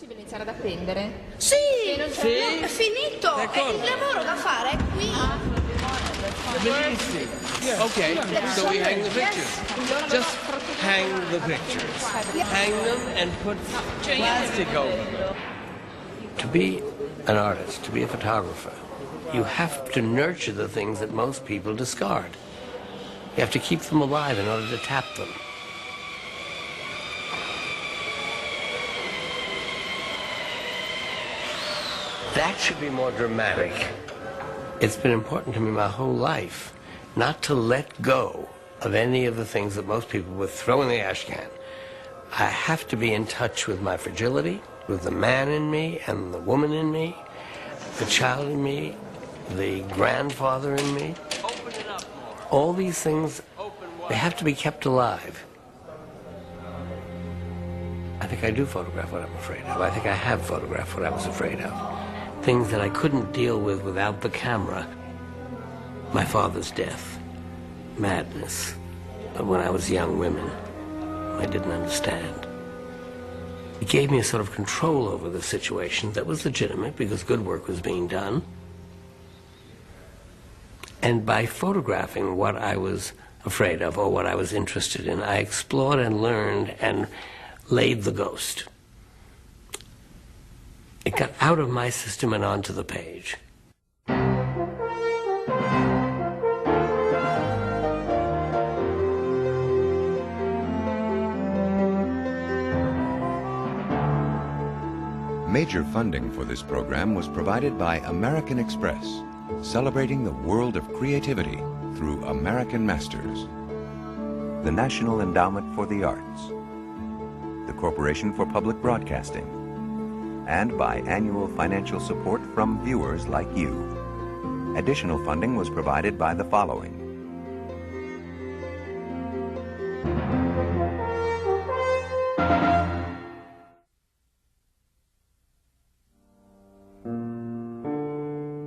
possibile iniziare ad appendere? Sì, Sì. è finito. E il lavoro da fare è qui. Okay, so we hang the pictures. Just hang the pictures. Hang them and put plastic over them. To be an artist, to be a photographer, you have to nurture the things that most people discard. You have to keep them alive in order to tap them. That should be more dramatic. It's been important to me my whole life not to let go of any of the things that most people would throw in the ash can. I have to be in touch with my fragility, with the man in me and the woman in me, the child in me, the grandfather in me. All these things, they have to be kept alive. I think I do photograph what I'm afraid of. I think I have photographed what I was afraid of. Things that I couldn't deal with without the camera. My father's death, madness. But when I was young, women, I didn't understand. It gave me a sort of control over the situation that was legitimate because good work was being done. And by photographing what I was afraid of or what I was interested in, I explored and learned and laid the ghost. It got out of my system and onto the page. Major funding for this program was provided by American Express, celebrating the world of creativity through American masters. The National Endowment for the Arts, the Corporation for Public Broadcasting, and by annual financial support from viewers like you. Additional funding was provided by the following.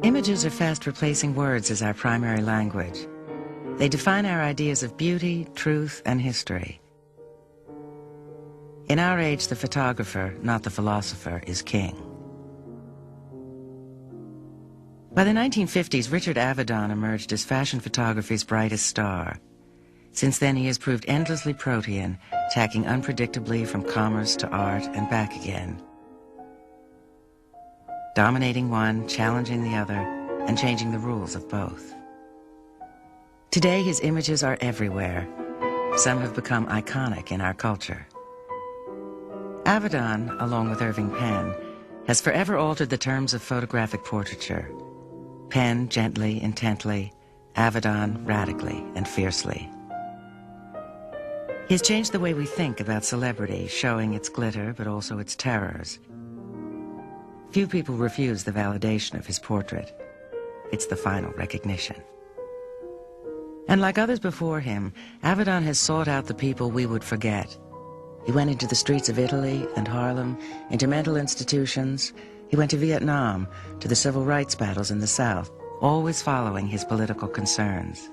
Images are fast replacing words as our primary language. They define our ideas of beauty, truth, and history. In our age, the photographer, not the philosopher, is king. By the 1950s, Richard Avedon emerged as fashion photography's brightest star. Since then, he has proved endlessly protean, tacking unpredictably from commerce to art and back again. Dominating one, challenging the other, and changing the rules of both. Today, his images are everywhere. Some have become iconic in our culture. Avedon, along with Irving Penn, has forever altered the terms of photographic portraiture. Penn gently, intently, Avedon radically and fiercely. He has changed the way we think about celebrity, showing its glitter but also its terrors. Few people refuse the validation of his portrait. It's the final recognition. And like others before him, Avedon has sought out the people we would forget. He went into the streets of Italy and Harlem, into mental institutions. He went to Vietnam, to the civil rights battles in the South, always following his political concerns.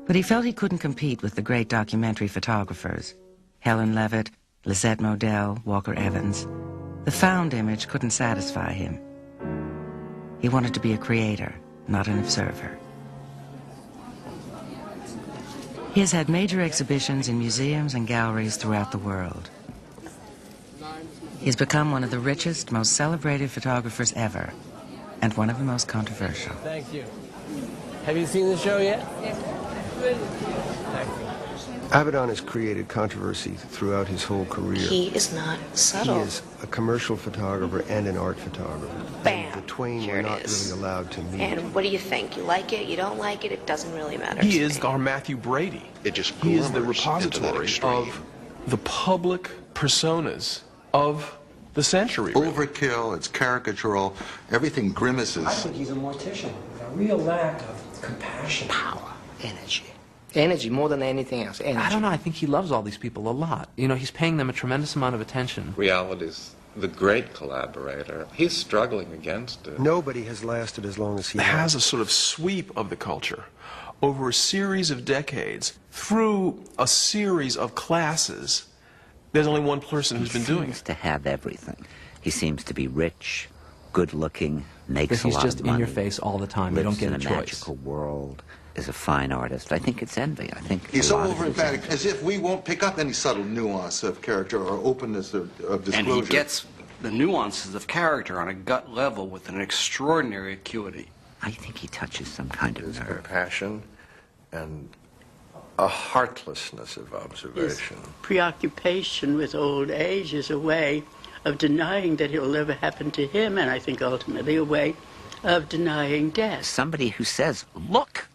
But he felt he couldn't compete with the great documentary photographers, Helen Levitt, Lisette Modell, Walker Evans. The found image couldn't satisfy him. He wanted to be a creator, not an observer. He has had major exhibitions in museums and galleries throughout the world. He has become one of the richest, most celebrated photographers ever, and one of the most controversial. Thank you. Have you seen the show yet? Yes. Thank you. Avedon has created controversy throughout his whole career. He is not subtle. He is a commercial photographer and an art photographer. Bam. The twain Here were it not is. really allowed to meet. And what do you think? You like it? You don't like it? It doesn't really matter. He to is me. our Matthew Brady. It just He is the glimmers into that repository extreme. of the public personas of the century. Really. Overkill, it's caricatural, everything grimaces. I think he's a mortician with a real lack of compassion. Power, energy. Energy more than anything else. Energy. I don't know. I think he loves all these people a lot. You know, he's paying them a tremendous amount of attention. Reality's the great collaborator. He's struggling against it. Nobody has lasted as long as he has a sort of sweep of the culture over a series of decades through a series of classes There's only one person who's been doing He seems it. to have everything. He seems to be rich, good-looking, makes But he's a lot just of money. in your face all the time. You Lives don't get in a a choice. magical world. Is a fine artist. I think it's envy. I think He's a so lot of it is over-emphatic, envy. as if we won't pick up any subtle nuance of character or openness of disclosure. And he gets the nuances of character on a gut level with an extraordinary acuity. I think he touches some kind of nerve. Compassion and a heartlessness of observation. His preoccupation with old age is a way of denying that it will ever happen to him, and I think ultimately a way of denying death. Somebody who says, look,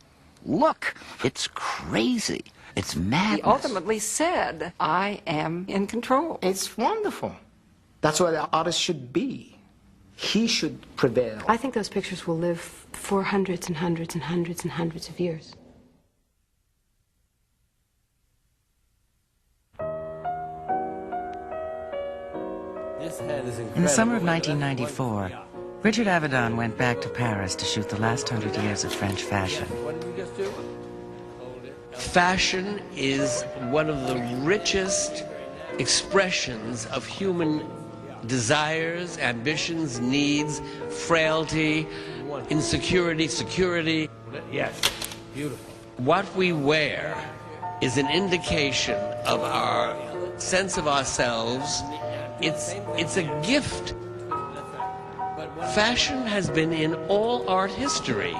it's crazy. It's madness. He ultimately said, I am in control. It's wonderful. That's what an artist should be. He should prevail. I think those pictures will live for hundreds and hundreds and hundreds and hundreds of years. In the summer of 1994, Richard Avedon went back to Paris to shoot the last 100 years of French fashion. Fashion is one of the richest expressions of human desires, ambitions, needs, frailty, insecurity, security. Yes, beautiful. What we wear is an indication of our sense of ourselves. It's a gift. Fashion has been in all art history.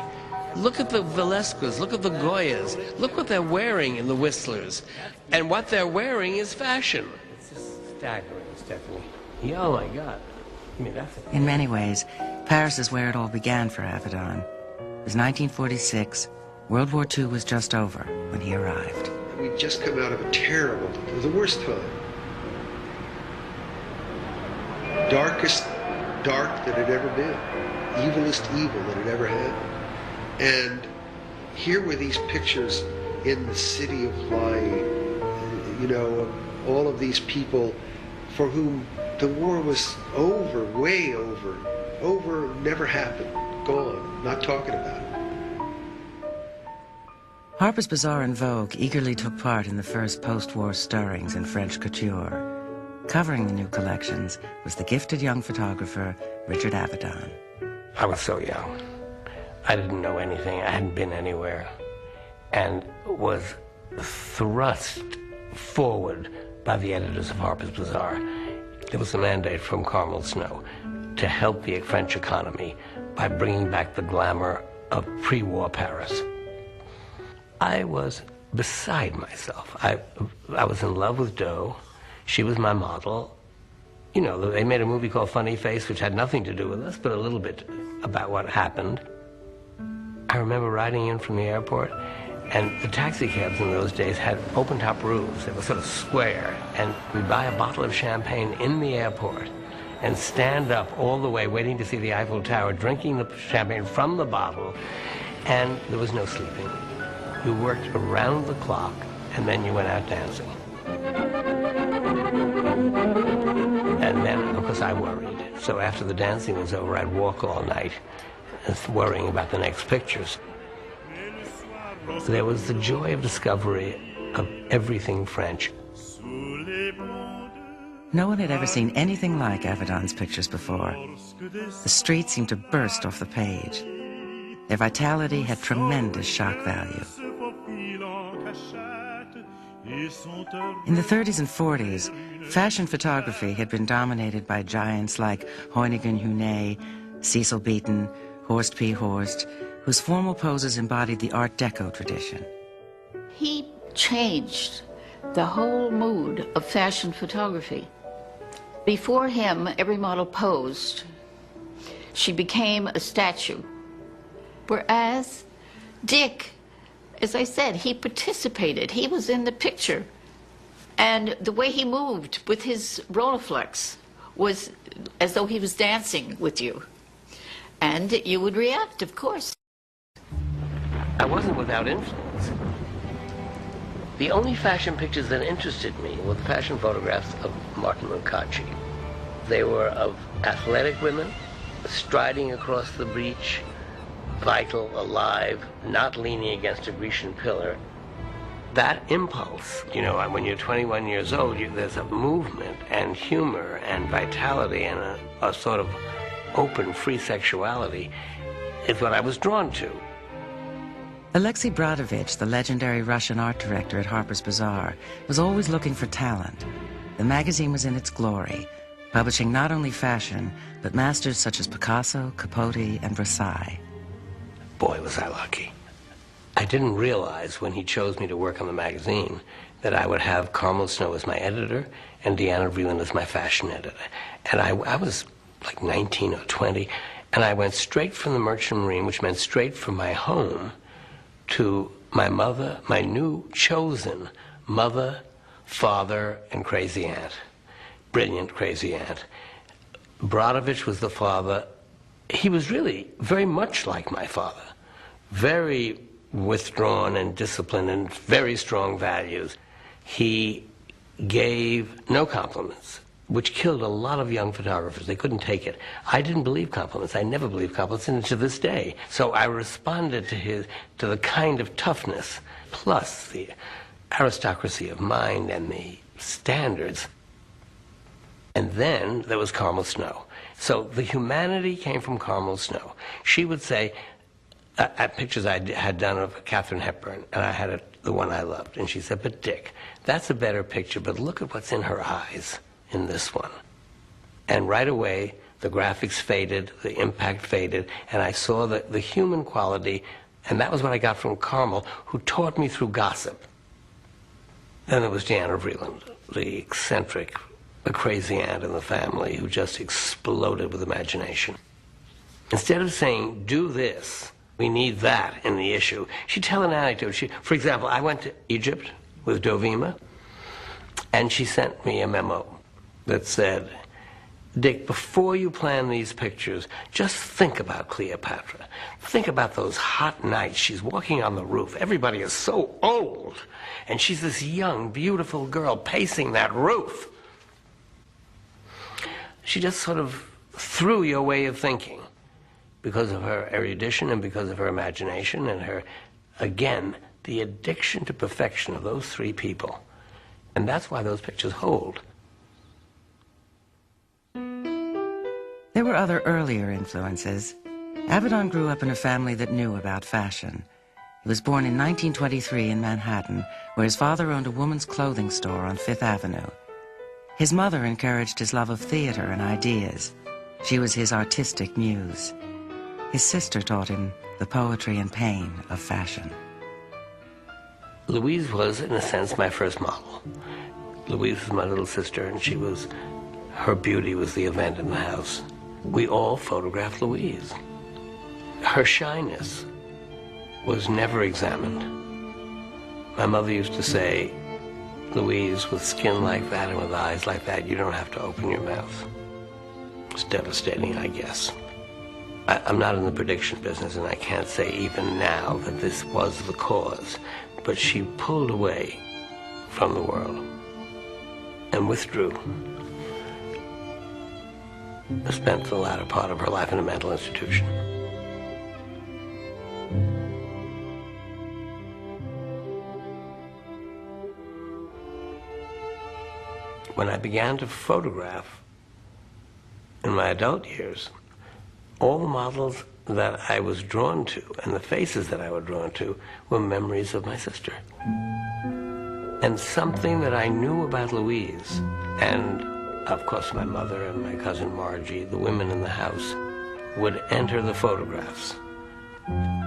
Look at the Velasquez, look at the Goyas, look what they're wearing in the Whistlers. And what they're wearing is fashion. It's just staggering, Stephanie. Yeah, oh my God. I mean, that's In many ways, Paris is where it all began for Avedon. It was 1946. World War II was just over when he arrived. We'd just come out of a terrible, the worst time. Darkest dark that had ever been. Evilest evil that it ever had. And here were these pictures in the city of lying, you know, all of these people for whom the war was over, way over, never happened, gone, not talking about it. Harper's Bazaar and Vogue eagerly took part in the first post-war stirrings in French couture. Covering the new collections was the gifted young photographer, Richard Avedon. I was so young. I didn't know anything. I hadn't been anywhere. And was thrust forward by the editors of Harper's Bazaar. There was a mandate from Carmel Snow to help the French economy by bringing back the glamour of pre-war Paris. I was beside myself. I was in love with Doe. She was my model. You know, they made a movie called Funny Face, which had nothing to do with us, but a little bit about what happened. I remember riding in from the airport, and the taxi cabs in those days had open-top roofs. They were sort of square, and we'd buy a bottle of champagne in the airport and stand up all the way waiting to see the Eiffel Tower, drinking the champagne from the bottle, and there was no sleeping. You worked around the clock, and then you went out dancing. And then, of course, I worried. So after the dancing was over, I'd walk all night, worrying about the next pictures. There was the joy of discovery of everything French. No one had ever seen anything like Avedon's pictures before. The streets seemed to burst off the page. Their vitality had tremendous shock value. In the 30s and 40s, fashion photography had been dominated by giants like Hoyningen Hunet, Cecil Beaton, Horst P. Horst, whose formal poses embodied the Art Deco tradition. He changed the whole mood of fashion photography. Before him, every model posed. She became a statue. Whereas Dick, as I said, he participated. He was in the picture. And the way he moved with his Rolleiflex was as though he was dancing with you. And you would react, of course. I wasn't without influence. The only fashion pictures that interested me were the fashion photographs of Martin Lucaci. They were of athletic women, striding across the breach, vital, alive, not leaning against a Grecian pillar. that impulse, you know, when you're 21 years old, there's a movement and humor and vitality and a sort of open, free sexuality is what I was drawn to. Alexei Brodovich, the legendary Russian art director at Harper's Bazaar, was always looking for talent. The magazine was in its glory, publishing not only fashion, but masters such as Picasso, Capote, and Versailles. Boy, was I lucky. I didn't realize when he chose me to work on the magazine that I would have Carmel Snow as my editor and Deanna Vreeland as my fashion editor. And I was like 19 or 20, and I went straight from the Merchant Marine, which meant straight from my home, to my mother, my new chosen mother, father, and crazy aunt. Brilliant crazy aunt. Brodovich was the father. He was really very much like my father. Very withdrawn and disciplined and very strong values. He gave no compliments, which killed a lot of young photographers. They couldn't take it. I didn't believe compliments. I never believed compliments, and to this day. So I responded to the kind of toughness, plus the aristocracy of mind and the standards. And then there was Carmel Snow. So the humanity came from Carmel Snow. She would say, at pictures I had done of Katharine Hepburn, and I had the one I loved, and she said, but Dick, that's a better picture, but look at what's in her eyes in this one. And right away, the graphics faded, the impact faded, and I saw the human quality, and that was what I got from Carmel, who taught me through gossip. Then there was Deanna Vreeland, the eccentric, the crazy aunt in the family who just exploded with imagination. Instead of saying, do this, we need that in the issue, she'd tell an anecdote. For example, I went to Egypt with Dovima, and she sent me a memo that said, Dick, before you plan these pictures, just think about Cleopatra. Think about those hot nights. She's walking on the roof. Everybody is so old. And she's this young, beautiful girl pacing that roof. She just sort of threw your way of thinking because of her erudition and because of her imagination and her, again, the addiction to perfection of those three people. And that's why those pictures hold. There were other earlier influences. Avedon grew up in a family that knew about fashion. He was born in 1923 in Manhattan, where his father owned a woman's clothing store on Fifth Avenue. His mother encouraged his love of theater and ideas. She was his artistic muse. His sister taught him the poetry and pain of fashion. Louise was, in a sense, my first model. Louise was my little sister, and her beauty was the event in the house. We all photographed Louise. Her shyness was never examined. My mother used to say, Louise, with skin like that and with eyes like that, you don't have to open your mouth. It's devastating, I guess. I'm not in the prediction business, and I can't say even now that this was the cause, but she pulled away from the world and withdrew. Spent the latter part of her life in a mental institution. When I began to photograph in my adult years, all the models that I was drawn to and the faces that I was drawn to were memories of my sister. And something that I knew about Louise, and of course my mother and my cousin Margie, the women in the house, would enter the photographs.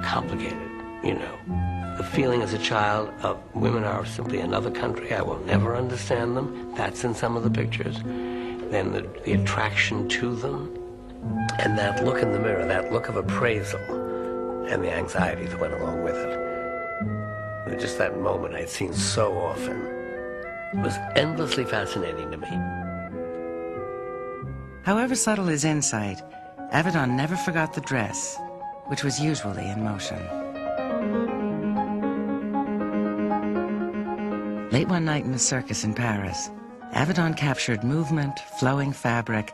Complicated, you know. The feeling as a child of women are simply another country. I will never understand them. That's in some of the pictures. Then the attraction to them. And that look in the mirror, that look of appraisal, and the anxiety that went along with it. Just that moment I'd seen so often was endlessly fascinating to me. However subtle his insight, Avedon never forgot the dress, which was usually in motion. Late one night in a circus in Paris, Avedon captured movement, flowing fabric,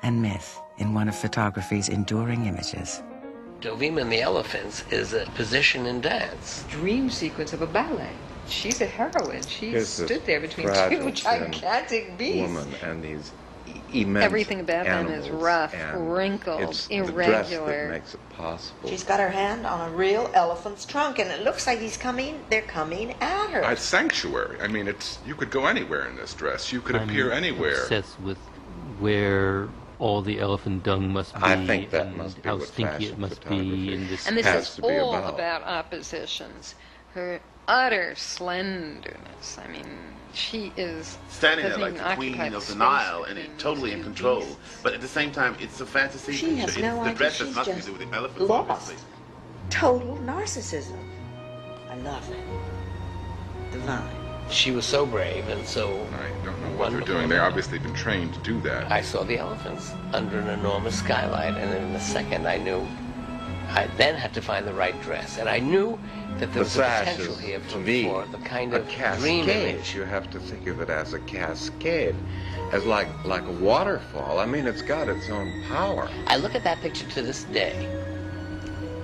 and myth in one of photography's enduring images. Dovima and the Elephants is a position in dance. Dream sequence of a ballet. she's a heroine. She Here's stood this there between fragile, two gigantic beasts. woman and these immense Everything about them is animals, rough, and wrinkled, it's irregular. The dress that makes it possible. She's got her hand on a real elephant's trunk, and it looks like they're coming at her. A sanctuary. I mean, you could go anywhere in this dress. You could appear anywhere. Obsessed with where all the elephant dung must be. I think that must be how what stinky fashion it must photography be in this. And this has is to be all about. oppositions. Her utter slenderness. I mean, she is standing there doesn't like even the occupy queen the of the space Nile and between totally in two control. beasts. But at the same time, it's a fantasy She picture. has It's no the idea. dress has She's nothing to just do with the elephants, lost. obviously. Total narcissism. I love it. Divine. She was so brave and so I don't know what wonderful. they're doing. They've obviously been trained to do that. I saw the elephants under an enormous skylight, and in a second I knew I then had to find the right dress. And I knew that there The was a sash potential is, here to me, for the kind a of dream cascade. image. You have to think of it as a cascade, as like a waterfall. I mean, it's got its own power. I look at that picture to this day,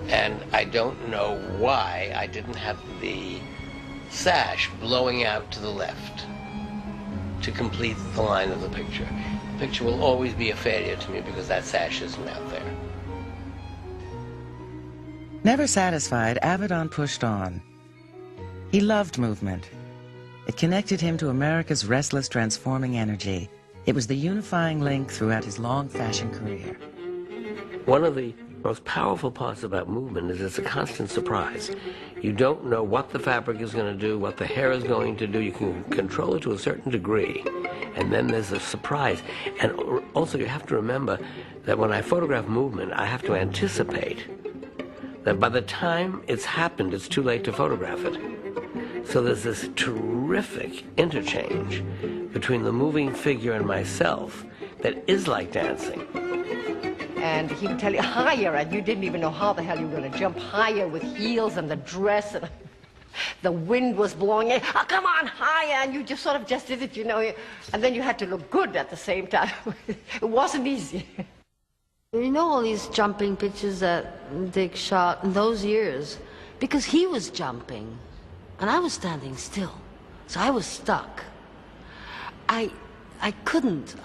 and I don't know why I didn't have the sash blowing out to the left to complete the line of the picture. The picture will always be a failure to me because that sash isn't out there. Never satisfied, Avedon pushed on. He loved movement. It connected him to America's restless, transforming energy. It was the unifying link throughout his long fashion career. One of the most powerful parts about movement is it's a constant surprise. You don't know what the fabric is going to do, what the hair is going to do. You can control it to a certain degree, and then there's a surprise. And also you have to remember that when I photograph movement, I have to anticipate that by the time it's happened, it's too late to photograph it. So there's this terrific interchange between the moving figure and myself that is like dancing. And he would tell you higher, and you didn't even know how the hell you were going to jump higher with heels and the dress, and the wind was blowing in. Oh, come on, higher, and you just sort of just did it, you know. And then you had to look good at the same time. It wasn't easy. You know all these jumping pictures that Dick shot in those years? Because he was jumping, and I was standing still. So I was stuck. I couldn't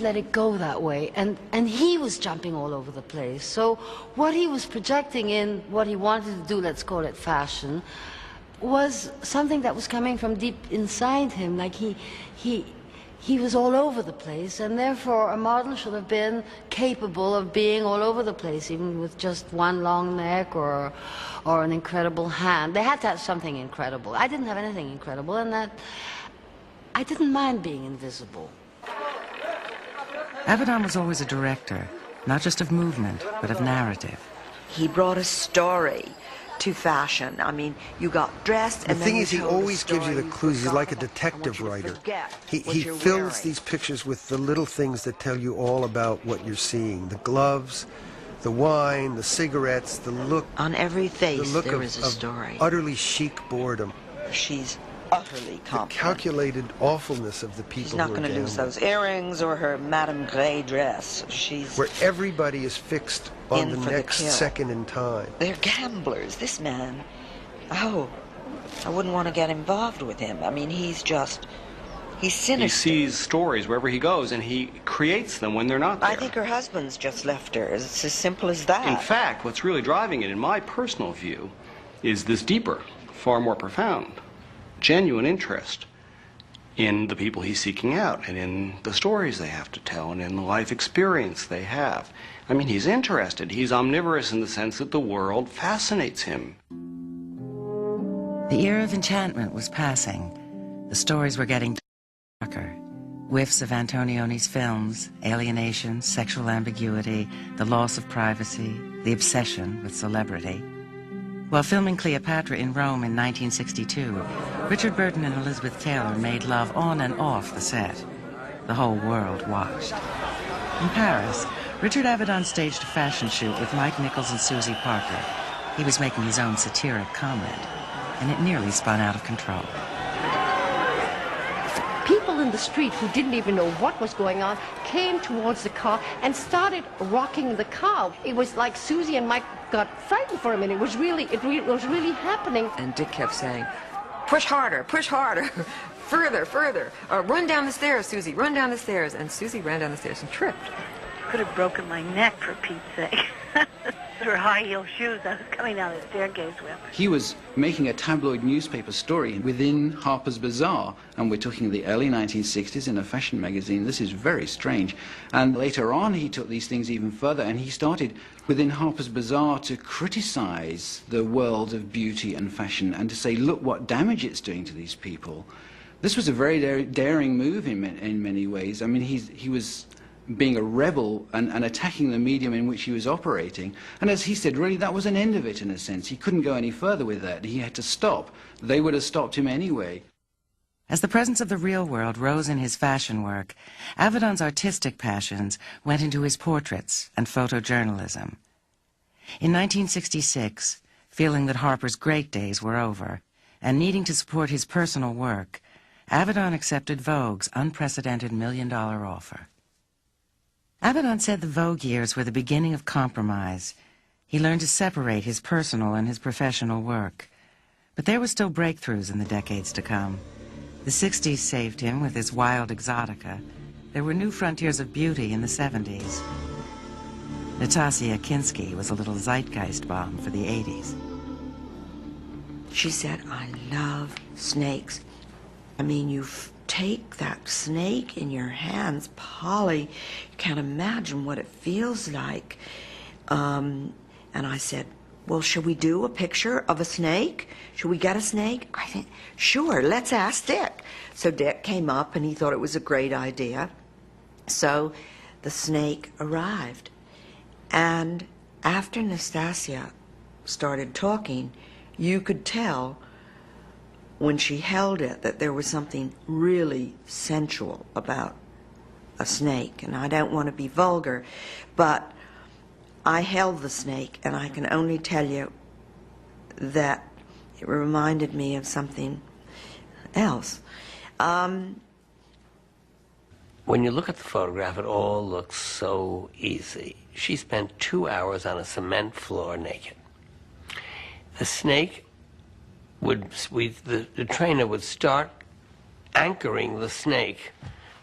let it go that way, and he was jumping all over the place. So what he was projecting in what he wanted to do, let's call it fashion, was something that was coming from deep inside him. Like he was all over the place, and therefore a model should have been capable of being all over the place, even with just one long neck or an incredible hand. They had to have something incredible. I didn't have anything incredible, and that I didn't mind being invisible. Avedon was always a director, not just of movement, but of narrative. He brought a story to fashion. I mean, you got dressed, and the thing then is, he always gives you the clues. He's like a detective writer. He fills these pictures with the little things that tell you all about what you're seeing. The gloves, the wine, the cigarettes, the look. On every face, the look there is a story. Utterly chic boredom. She's utterly confident. The calculated awfulness of the people. She's not going to lose those earrings or her Madame Grey dress. She's where everybody is fixed on the next kill. second in time. They're gamblers. This man, oh, I wouldn't want to get involved with him. I mean, he's sinister. He sees stories wherever he goes, and he creates them when they're not there. I think her husband's just left her. It's as simple as that. In fact, what's really driving it, in my personal view, is this deeper, far more profound, genuine interest in the people he's seeking out, and in the stories they have to tell, and in the life experience they have. I mean, he's interested. He's omnivorous in the sense that the world fascinates him. The era of enchantment was passing. The stories were getting darker. Whiffs of Antonioni's films, alienation, sexual ambiguity, the loss of privacy, the obsession with celebrity. While filming Cleopatra in Rome in 1962, Richard Burton and Elizabeth Taylor made love on and off the set. The whole world watched. In Paris, Richard Avedon staged a fashion shoot with Mike Nichols and Susie Parker. He was making his own satiric comment, and it nearly spun out of control. People in the street who didn't even know what was going on came towards the car and started rocking the car. It was like Susie and Mike got frightened for a minute. It was really happening. And Dick kept saying, push harder, further, further. Run down the stairs, Susie, run down the stairs. And Susie ran down the stairs and tripped. Could have broken my neck, for Pete's sake. Her high-heel shoes I was coming down the staircase with. He was making a tabloid newspaper story within Harper's Bazaar, and we're talking the early 1960s in a fashion magazine. This is very strange. And later on, he took these things even further, and he started within Harper's Bazaar to criticize the world of beauty and fashion and to say, look what damage it's doing to these people. This was a very daring move in many ways. I mean, he was being a rebel and attacking the medium in which he was operating. And as he said, really, that was an end of it in a sense. He couldn't go any further with that. He had to stop. They would have stopped him anyway. As the presence of the real world rose in his fashion work, Avedon's artistic passions went into his portraits and photojournalism. In 1966, feeling that Harper's great days were over, and needing to support his personal work, Avedon accepted Vogue's unprecedented $1 million offer. Avedon said the Vogue years were the beginning of compromise. He learned to separate his personal and his professional work. But there were still breakthroughs in the decades to come. The 60s saved him with his wild exotica. There were new frontiers of beauty in the 70s. Nastasia Kinski was a little zeitgeist bomb for the 80s. She said, I love snakes. I mean, you take that snake in your hands, Polly. You can't imagine what it feels like. And I said, well, should we do a picture of a snake? Should we get a snake? I think, sure, let's ask Dick. So Dick came up and he thought it was a great idea. So the snake arrived. And after Nastasia started talking, you could tell when she held it that there was something really sensual about a snake. And I don't want to be vulgar, but I held the snake, and I can only tell you that it reminded me of something else. When you look at the photograph, it all looks so easy. She spent 2 hours on a cement floor naked. The snake the trainer would start anchoring the snake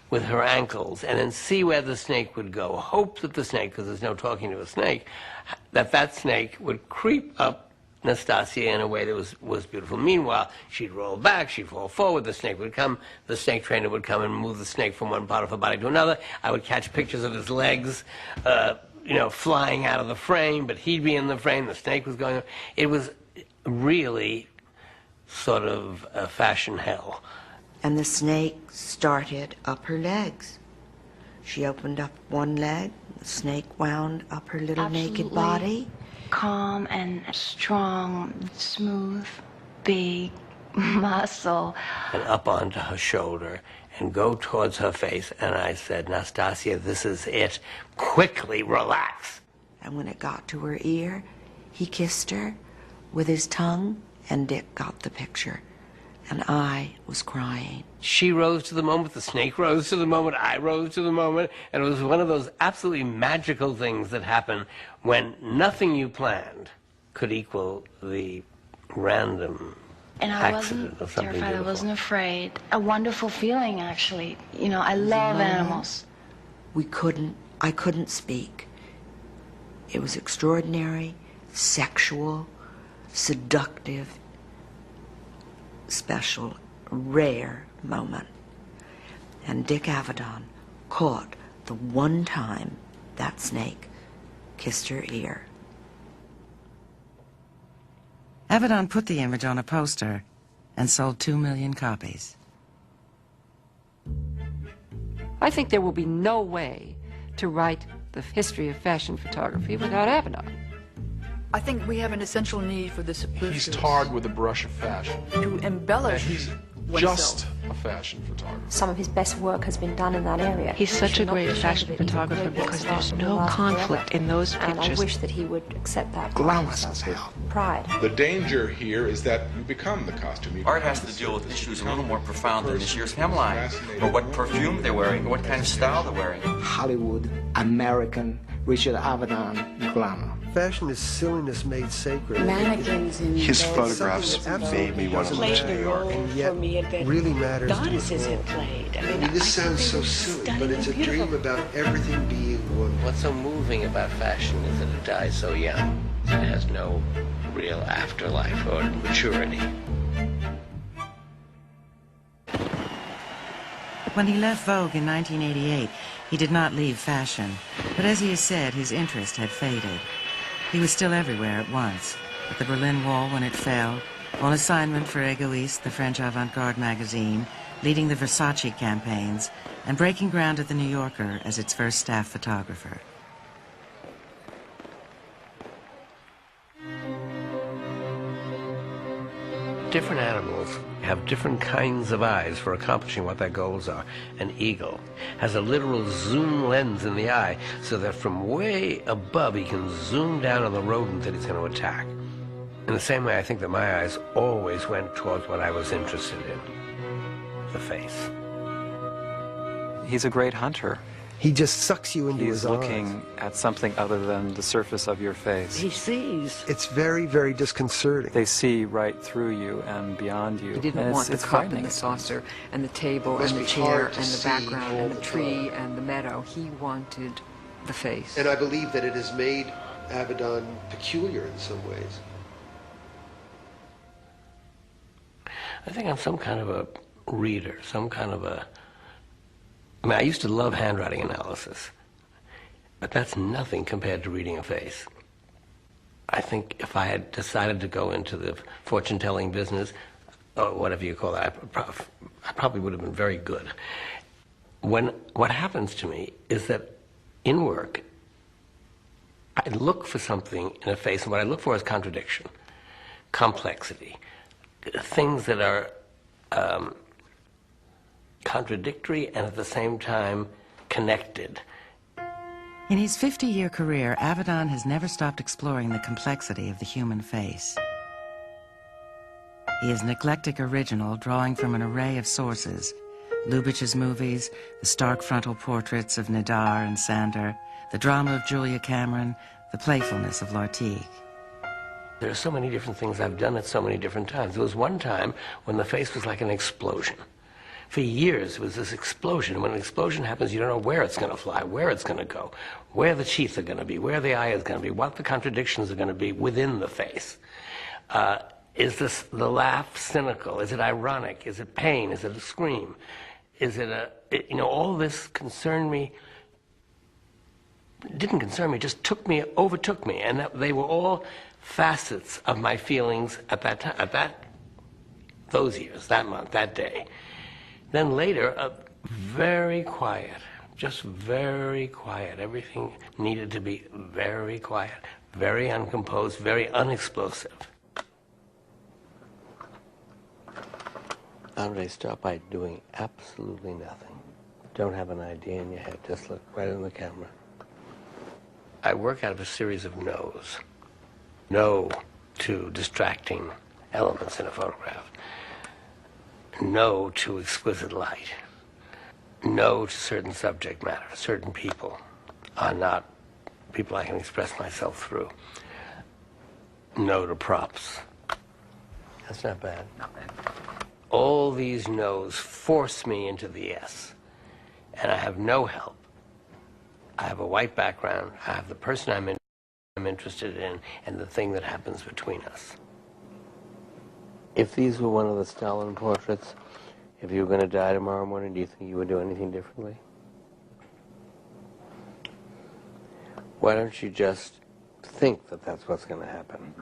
with her ankles and then see where the snake would go. Hope that the snake, because there's no talking to a snake, that snake would creep up Nastasia in a way that was beautiful. Meanwhile, she'd roll back, she'd fall forward, the snake would come, the snake trainer would come and move the snake from one part of her body to another. I would catch pictures of his legs, flying out of the frame, but he'd be in the frame, the snake was going. It was really sort of a fashion hell. And the snake started up her legs. She opened up one leg, the snake wound up her little naked body. Calm and strong, smooth, big muscle. And up onto her shoulder and go towards her face. And I said, Nastasia, this is it. Quickly relax. And when it got to her ear, he kissed her with his tongue, and Dick got the picture. And I was crying. She rose to the moment, the snake rose to the moment, I rose to the moment, and it was one of those absolutely magical things that happen when nothing you planned could equal the random and I accident of something terrified. beautiful. I wasn't afraid. A wonderful feeling, actually. I love animals. I couldn't speak. It was extraordinary, sexual, seductive, special, rare moment. And Dick Avedon caught the one time that snake kissed her ear. Avedon put the image on a poster and sold 2 million copies. I think there will be no way to write the history of fashion photography without Avedon. I think we have an essential need for this. He's tarred with a brush of fashion. To embellish He's oneself. just a fashion photographer. Some of his best work has been done in that area. He's such a great fashion photographer because there's no conflict in those and pictures. I wish that he would accept that Glamorous as hell. pride. The danger here is that you become the costume. Art has to deal with issues a little more profound than this year's hemline, or what perfume they're wearing, or what kind of style they're wearing. Hollywood, American, Richard Avedon glamour. Fashion is silliness made sacred. Mannequins in His those photographs made me want to move to New York. And yet really matters to us all. I mean, this sounds so silly, but it's a dream about everything being one. What's so moving about fashion is that it dies so young. It has no real afterlife or maturity. When he left Vogue in 1988, he did not leave fashion, but as he has said, his interest had faded. He was still everywhere at once, at the Berlin Wall when it fell, on assignment for Egoiste, the French avant-garde magazine, leading the Versace campaigns, and breaking ground at the New Yorker as its first staff photographer. Different animals have different kinds of eyes for accomplishing what their goals are. An eagle has a literal zoom lens in the eye so that from way above he can zoom down on the rodent that he's going to attack. In the same way, I think that my eyes always went towards what I was interested in, the face. He's a great hunter. He just sucks you into his eyes. He's looking at something other than the surface of your face. He sees. It's very, very disconcerting. They see right through you and beyond you. He didn't want the cup and the saucer and the table and the chair and the background and the tree and the meadow. He wanted the face. And I believe that it has made Avedon peculiar in some ways. I think I'm some kind of a reader, some kind of a... I mean, I used to love handwriting analysis, but that's nothing compared to reading a face. I think if I had decided to go into the fortune-telling business, or whatever you call it, I probably would have been very good. What happens to me is that in work, I look for something in a face, and what I look for is contradiction, complexity, things that are contradictory and at the same time connected. In his 50-year career, Avedon has never stopped exploring the complexity of the human face. He is an eclectic original, drawing from an array of sources: Lubitsch's movies, the stark frontal portraits of Nadar and Sander, the drama of Julia Cameron, the playfulness of Lartigue. There are so many different things I've done at so many different times. There was one time when the face was like an explosion. For years, it was this explosion. When an explosion happens, you don't know where it's going to fly, where it's going to go, where the teeth are going to be, where the eye is going to be, what the contradictions are going to be within the face. Is this the laugh cynical? Is it ironic? Is it pain? Is it a scream? Is it all this concerned me, didn't concern me, just overtook me. And they were all facets of my feelings at that time, those years, that month, that day. Then later, very quiet, just very quiet. Everything needed to be very quiet, very uncomposed, very unexplosive. Andre, start by doing absolutely nothing. Don't have an idea in your head, just look right in the camera. I work out of a series of no's. No to distracting elements in a photograph. No to exquisite light. No to certain subject matter. Certain people are not people I can express myself through. No to props. That's not bad. Not bad. All these no's force me into the yes. And I have no help. I have a white background. I have the person I'm interested in and the thing that happens between us. If these were one of the Stalin portraits, if you were going to die tomorrow morning, do you think you would do anything differently? Why don't you just think that that's what's going to happen?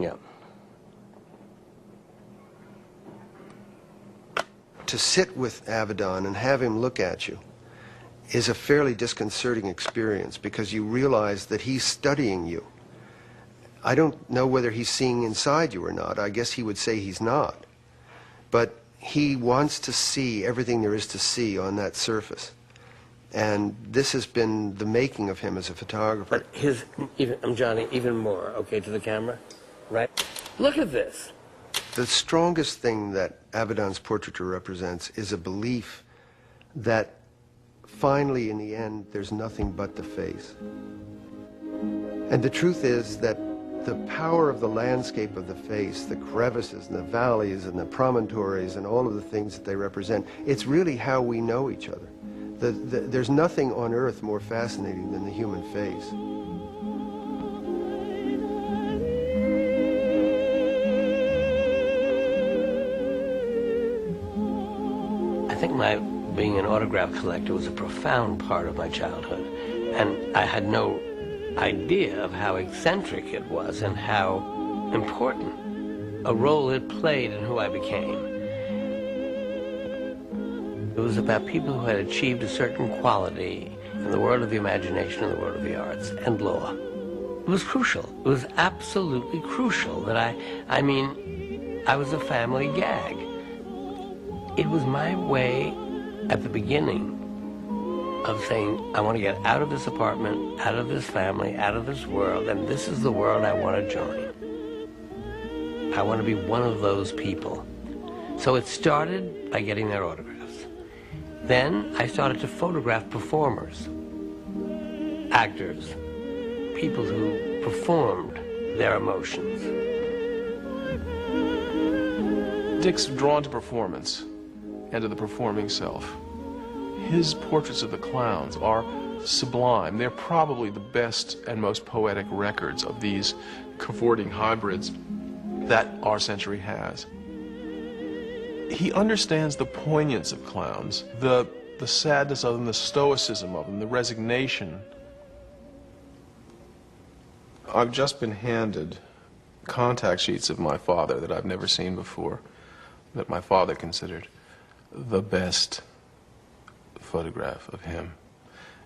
Yeah. To sit with Avedon and have him look at you is a fairly disconcerting experience because you realize that he's studying you. I don't know whether he's seeing inside you or not. I guess he would say he's not. But he wants to see everything there is to see on that surface. And this has been the making of him as a photographer. But I'm Johnny, even more, okay, to the camera, right? Look at this. The strongest thing that Avedon's portraiture represents is a belief that finally, in the end, there's nothing but the face. And the truth is that the power of the landscape of the face, the crevices and the valleys and the promontories and all of the things that they represent, it's really how we know each other. There's nothing on earth more fascinating than the human face. I think my being an autograph collector was a profound part of my childhood, and I had no idea of how eccentric it was and how important a role it played in who I became. It was about people who had achieved a certain quality in the world of the imagination and the world of the arts and law. It was crucial. It was absolutely crucial that I mean, I was a family gag. It was my way at the beginning of saying, I want to get out of this apartment, out of this family, out of this world, and this is the world I want to join. I want to be one of those people. So it started by getting their autographs. Then I started to photograph performers, actors, people who performed their emotions. Dick's drawn to performance and to the performing self. His portraits of the clowns are sublime. They're probably the best and most poetic records of these cavorting hybrids that our century has. He understands the poignance of clowns, the sadness of them, the stoicism of them, the resignation. I've just been handed contact sheets of my father that I've never seen before, that my father considered the best photograph of him.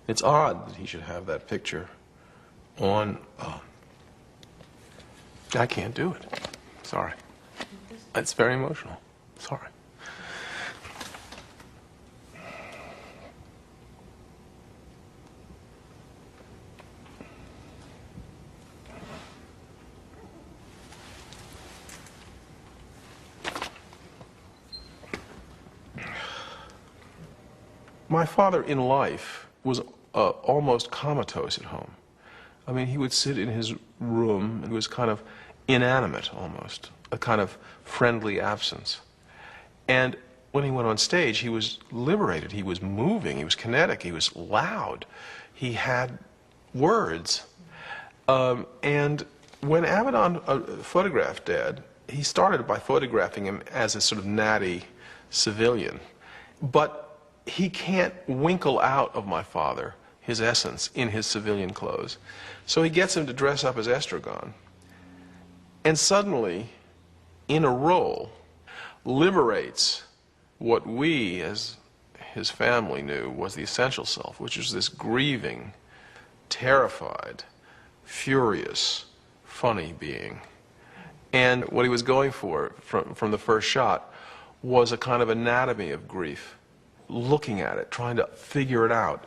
It's odd that he should have that picture on. I can't do it. Sorry. It's very emotional. Sorry. My father in life was almost comatose at home. I mean, he would sit in his room and was kind of inanimate almost, a kind of friendly absence. And when he went on stage, he was liberated, he was moving, he was kinetic, he was loud, he had words. And when Avedon photographed Dad, he started by photographing him as a sort of natty civilian. But he can't winkle out of my father his essence in his civilian clothes. So he gets him to dress up as Estragon. And suddenly, in a role, liberates what we, as his family, knew was the essential self, which was this grieving, terrified, furious, funny being. And what he was going for from the first shot was a kind of anatomy of grief. Looking at it, trying to figure it out.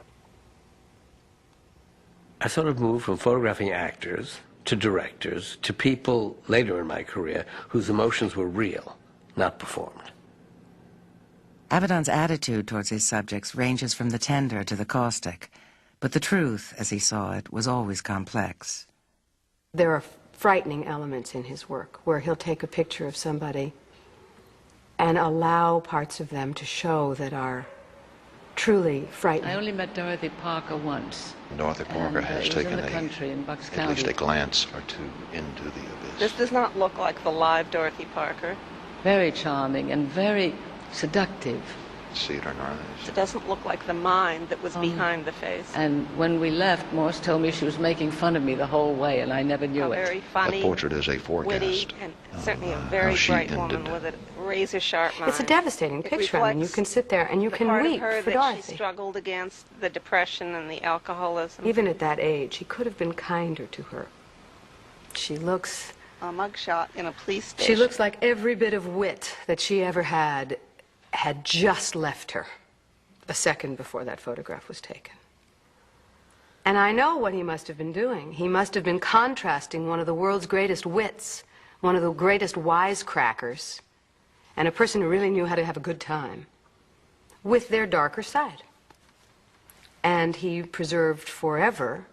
I sort of moved from photographing actors to directors to people later in my career whose emotions were real, not performed. Avedon's attitude towards his subjects ranges from the tender to the caustic, but the truth, as he saw it, was always complex. There are frightening elements in his work where he'll take a picture of somebody and allow parts of them to show that are truly frightening. I only met Dorothy Parker once. Dorothy Parker has taken at least a glance or two into the abyss. This does not look like the live Dorothy Parker. Very charming and very seductive. See it in her eyes. It doesn't look like the mind that was behind the face. And when we left, Morse told me she was making fun of me the whole way, and I never knew it. Very funny, the portrait is a forecast. Witty, and certainly a very bright woman with a razor-sharp mind. It's a devastating picture. I mean, you can sit there and you can weep for that Dorothy. She struggled against the depression and the alcoholism. Even at that age, he could have been kinder to her. She looks... A mugshot in a police station. She looks like every bit of wit that she ever had just left her a second before that photograph was taken. And I know what he must have been doing. He must have been contrasting one of the world's greatest wits, one of the greatest wisecrackers, and a person who really knew how to have a good time, with their darker side. And he preserved forever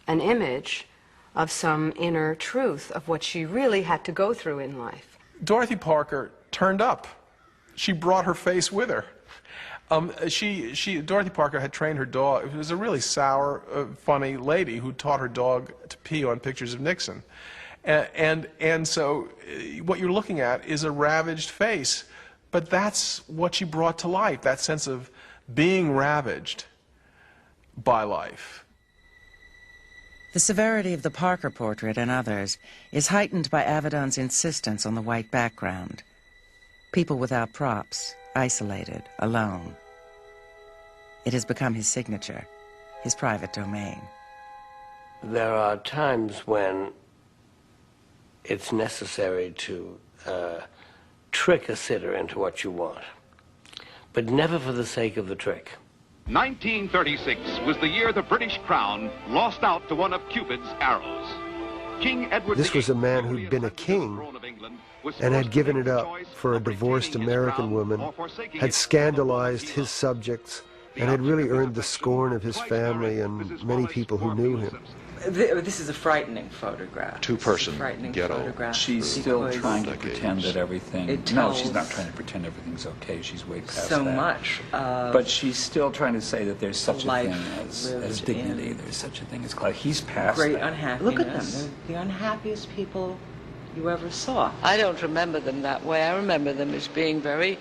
an image of some inner truth of what she really had to go through in life. Dorothy Parker turned up. She brought her face with her. Dorothy Parker had trained her dog. It was a really sour, funny lady who taught her dog to pee on pictures of Nixon. And so what you're looking at is a ravaged face, but that's what she brought to life, that sense of being ravaged by life. The severity of the Parker portrait and others is heightened by Avedon's insistence on the white background. People without props, isolated, alone. It has become his signature, his private domain. There are times when it's necessary to trick a sitter into what you want, but never for the sake of the trick. 1936 was the year the British crown lost out to one of Cupid's arrows. King Edward This was a man who'd been a king and had given it up for a divorced American woman, had scandalized his subjects, and had really earned the scorn of his family and many people who knew him. This is a frightening photograph. Two-person ghetto. She's still trying to pretend that everything... No, she's not trying to pretend everything's okay. She's way past so that. much. But she's still trying to say that there's such a thing as dignity. There's such a thing as class. He's past great that. Unhappiness. Look at them. They're the unhappiest people you ever saw. I don't remember them that way. I remember them as being very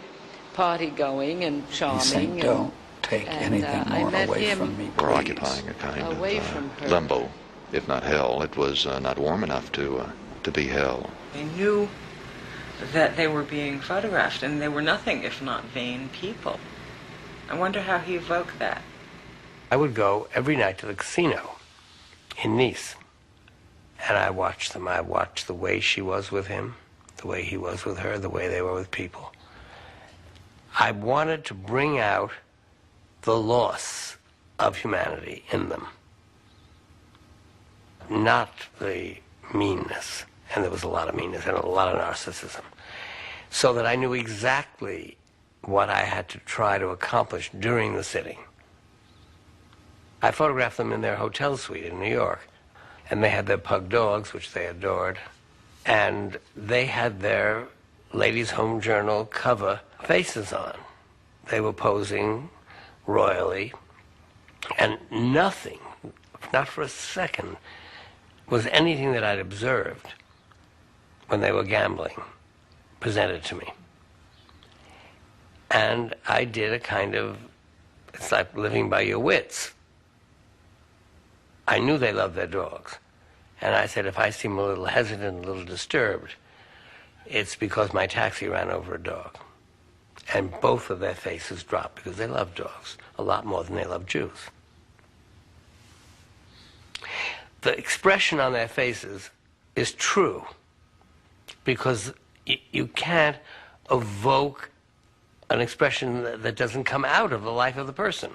party-going and charming. He's saying, don't take anything more away from me, We're occupying a kind of limbo, if not hell. It was not warm enough to be hell. They knew that they were being photographed, and they were nothing if not vain people. I wonder how he evoked that. I would go every night to the casino in Nice, and I watched them. I watched the way she was with him, the way he was with her, the way they were with people. I wanted to bring out the loss of humanity in them, not the meanness. And there was a lot of meanness and a lot of narcissism. So that I knew exactly what I had to try to accomplish during the sitting. I photographed them in their hotel suite in New York, and they had their pug dogs, which they adored, and they had their Ladies' Home Journal cover faces on. They were posing royally, and nothing, not for a second, was anything that I'd observed when they were gambling presented to me. And I did a kind of, it's like living by your wits. I knew they loved their dogs. And I said, if I seem a little hesitant, a little disturbed, it's because my taxi ran over a dog. And both of their faces dropped because they love dogs a lot more than they love Jews. The expression on their faces is true because you can't evoke an expression that doesn't come out of the life of the person.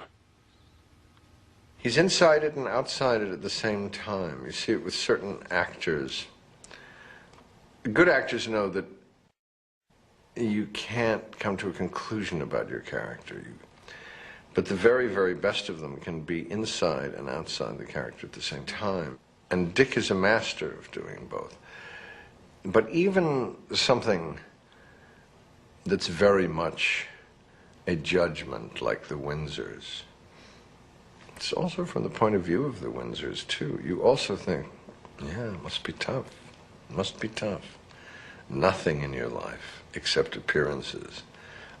He's inside it and outside it at the same time. You see it with certain actors. Good actors know that you can't come to a conclusion about your character. But the very, very best of them can be inside and outside the character at the same time. And Dick is a master of doing both. But even something that's very much a judgment, like the Windsors, it's also from the point of view of the Windsors, too. You also think, yeah, it must be tough. It must be tough. Nothing in your life except appearances.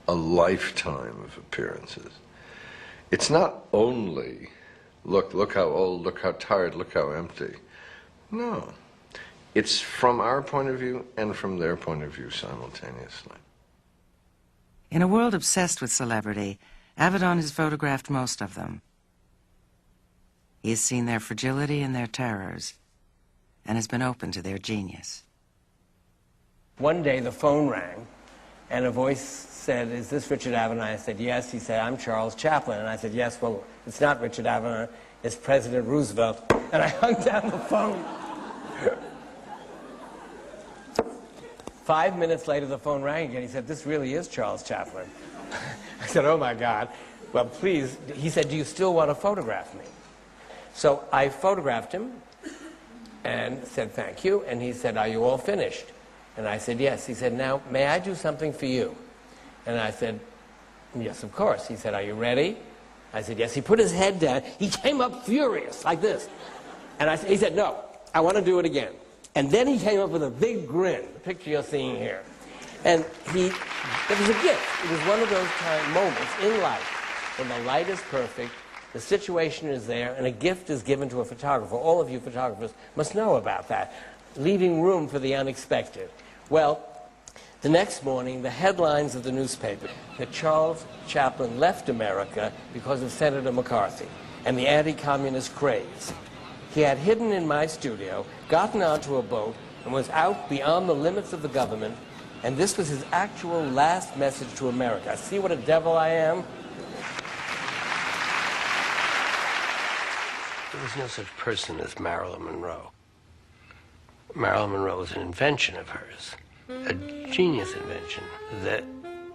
A lifetime of appearances. It's not only, look how old, look how tired, look how empty. No. It's from our point of view and from their point of view simultaneously. In a world obsessed with celebrity, Avedon has photographed most of them. He has seen their fragility and their terrors, and has been open to their genius. One day the phone rang, and a voice said, "Is this Richard Avedon?" I said, "Yes." He said, "I'm Charles Chaplin." And I said, "Yes, well, it's not Richard Avedon, it's President Roosevelt." And I hung down the phone. 5 minutes later, the phone rang again. He said, "This really is Charles Chaplin." I said, "Oh, my God." Well, please, he said, do you still want to photograph me? So I photographed him and said, thank you. And he said, are you all finished? And I said, yes. He said, now, may I do something for you? And I said, yes, of course. He said, are you ready? I said, yes. He put his head down. He came up furious, like this. And he said, no, I want to do it again. And then he came up with a big grin, the picture you're seeing here. And it was a gift. It was one of those moments in life when the light is perfect, the situation is there, and a gift is given to a photographer. All of you photographers must know about that, leaving room for the unexpected. Well, the next morning, the headlines of the newspaper that Charles Chaplin left America because of Senator McCarthy and the anti-communist craze. He had hidden in my studio, gotten onto a boat, and was out beyond the limits of the government, and this was his actual last message to America. See what a devil I am? There was no such person as Marilyn Monroe. Marilyn Monroe was an invention of hers, a genius invention that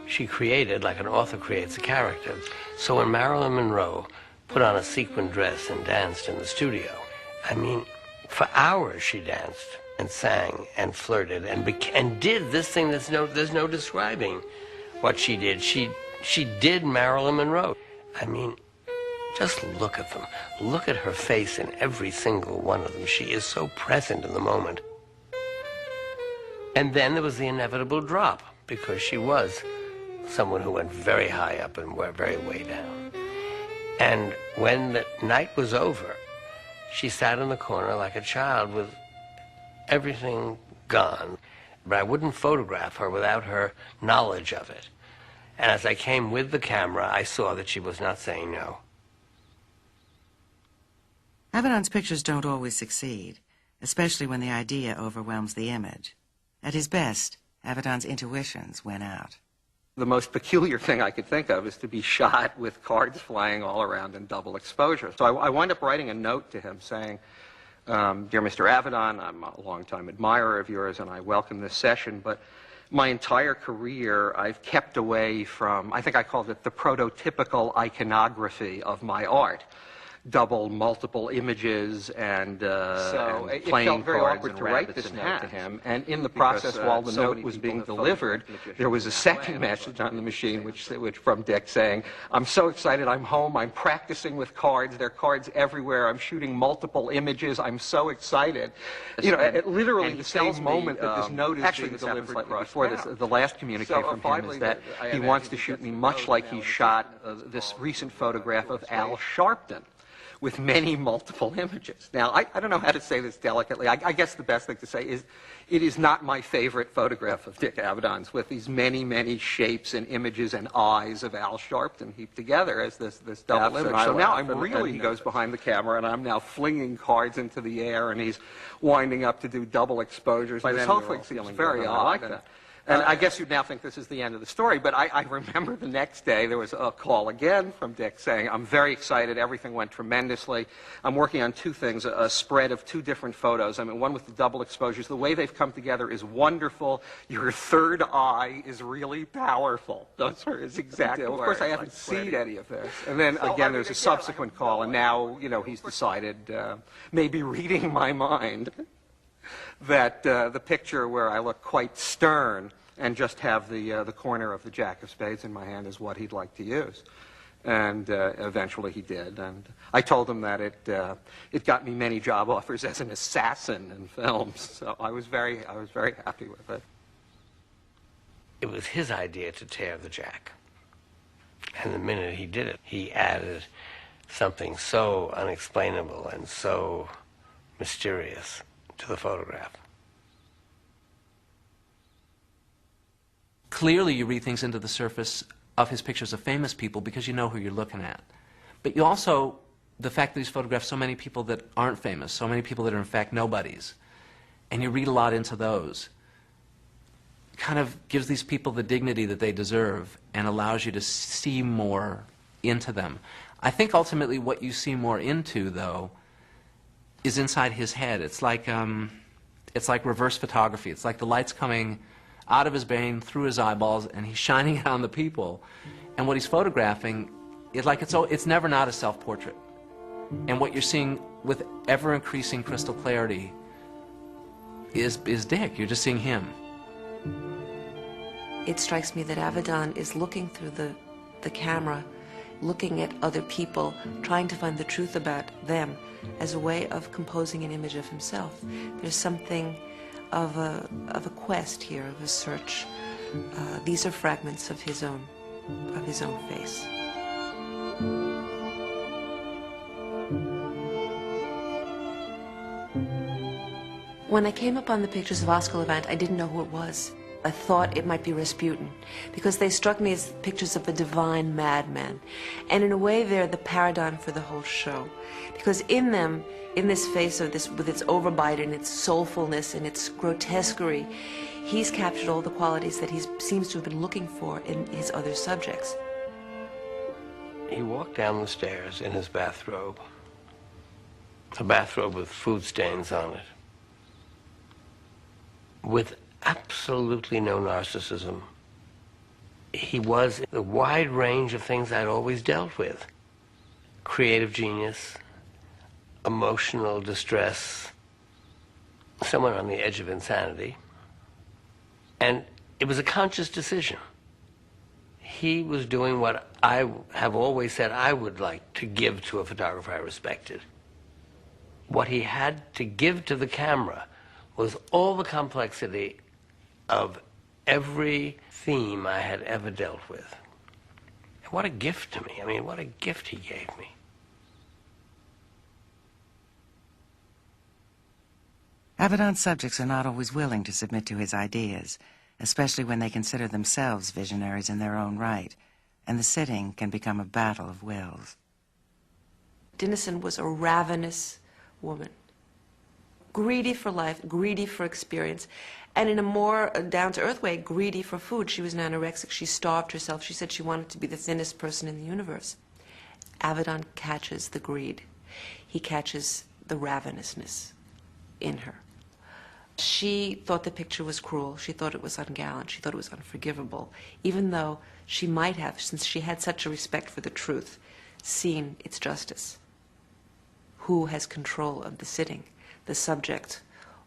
she created like an author creates a character. So when Marilyn Monroe put on a sequin dress and danced in the studio, I mean, for hours she danced and sang and flirted and did this thing there's no describing what she did. She did Marilyn Monroe. I mean, just look at them. Look at her face in every single one of them. She is so present in the moment. And then there was the inevitable drop, because she was someone who went very high up and very way down. And when the night was over, she sat in the corner like a child with everything gone. But I wouldn't photograph her without her knowledge of it. And as I came with the camera, I saw that she was not saying no. Avedon's pictures don't always succeed, especially when the idea overwhelms the image. At his best, Avedon's intuitions win out. The most peculiar thing I could think of is to be shot with cards flying all around in double exposure. So I wound up writing a note to him saying, Dear Mr. Avedon, I'm a longtime admirer of yours and I welcome this session, but my entire career I've kept away from, I think I called it the prototypical iconography of my art. Double, multiple images and so and it playing felt very cards awkward and to write this rabbits note to him. And in the process, while the note was being delivered, there was a second message on the machine, which from Dick saying, "I'm so excited. I'm home. I'm practicing with cards. There are cards everywhere. I'm shooting multiple images. I'm so excited." You know, literally the same moment that this note is being delivered before this, the last communique from him is that he wants to shoot me much like he shot this recent photograph of Al Sharpton, with many multiple images. Now, I don't know how to say this delicately. I guess the best thing to say is it is not my favorite photograph of Dick Avedon's, with these many, many shapes and images and eyes of Al Sharpton heaped together as this double image. So now I'm really, he goes behind the camera, and I'm now flinging cards into the air, and he's winding up to do double exposures. This whole thing seems very odd. And I guess you'd now think this is the end of the story, but I remember the next day there was a call again from Dick saying, "I'm very excited, everything went tremendously. I'm working on two things, a spread of two different photos. I mean, one with the double exposures. The way they've come together is wonderful. Your third eye is really powerful." Those are his exact words. Of course, I haven't seen any of this. And then again, there's a subsequent call, and now, you know, he's decided, maybe reading my mind, that the picture where I look quite stern and just have the corner of the Jack of Spades in my hand is what he'd like to use. And eventually he did. And I told him that it got me many job offers as an assassin in films. So I was very happy with it. It was his idea to tear the Jack. And the minute he did it, he added something so unexplainable and so mysterious to the photograph. Clearly you read things into the surface of his pictures of famous people because you know who you're looking at. But you also, the fact that he's photographed so many people that aren't famous, so many people that are in fact nobodies, and you read a lot into those, kind of gives these people the dignity that they deserve and allows you to see more into them. I think ultimately what you see more into, though, is inside his head. It's like reverse photography. It's like the light's coming out of his brain through his eyeballs and he's shining it on the people. And what he's photographing It's never not a self-portrait. And what you're seeing with ever-increasing crystal clarity is Dick. You're just seeing him. It strikes me that Avedon is looking through the camera, looking at other people, trying to find the truth about them as a way of composing an image of himself. There's something of a quest here, of a search. These are fragments of his own face. When I came upon the pictures of Oscar Levant, I didn't know who it was. I thought it might be Rasputin, because they struck me as pictures of a divine madman. And in a way, they're the paradigm for the whole show. Because in them, in this face of this, with its overbite and its soulfulness and its grotesquerie, he's captured all the qualities that he seems to have been looking for in his other subjects. He walked down the stairs in his bathrobe, a bathrobe with food stains on it, with absolutely no narcissism. He was the wide range of things I'd always dealt with. Creative genius, emotional distress, someone on the edge of insanity. And it was a conscious decision. He was doing what I have always said I would like to give to a photographer I respected. What he had to give to the camera was all the complexity of every theme I had ever dealt with. And what a gift to me. I mean, what a gift he gave me. Avedon's subjects are not always willing to submit to his ideas, especially when they consider themselves visionaries in their own right, and the sitting can become a battle of wills. Dennison was a ravenous woman, greedy for life, greedy for experience, and in a more down-to-earth way, greedy for food. She was an anorexic. She starved herself. She said she wanted to be the thinnest person in the universe. Avedon catches the greed. He catches the ravenousness in her. She thought the picture was cruel. She thought it was ungallant. She thought it was unforgivable, even though she might have, since she had such a respect for the truth, seen its justice. Who has control of the sitting, the subject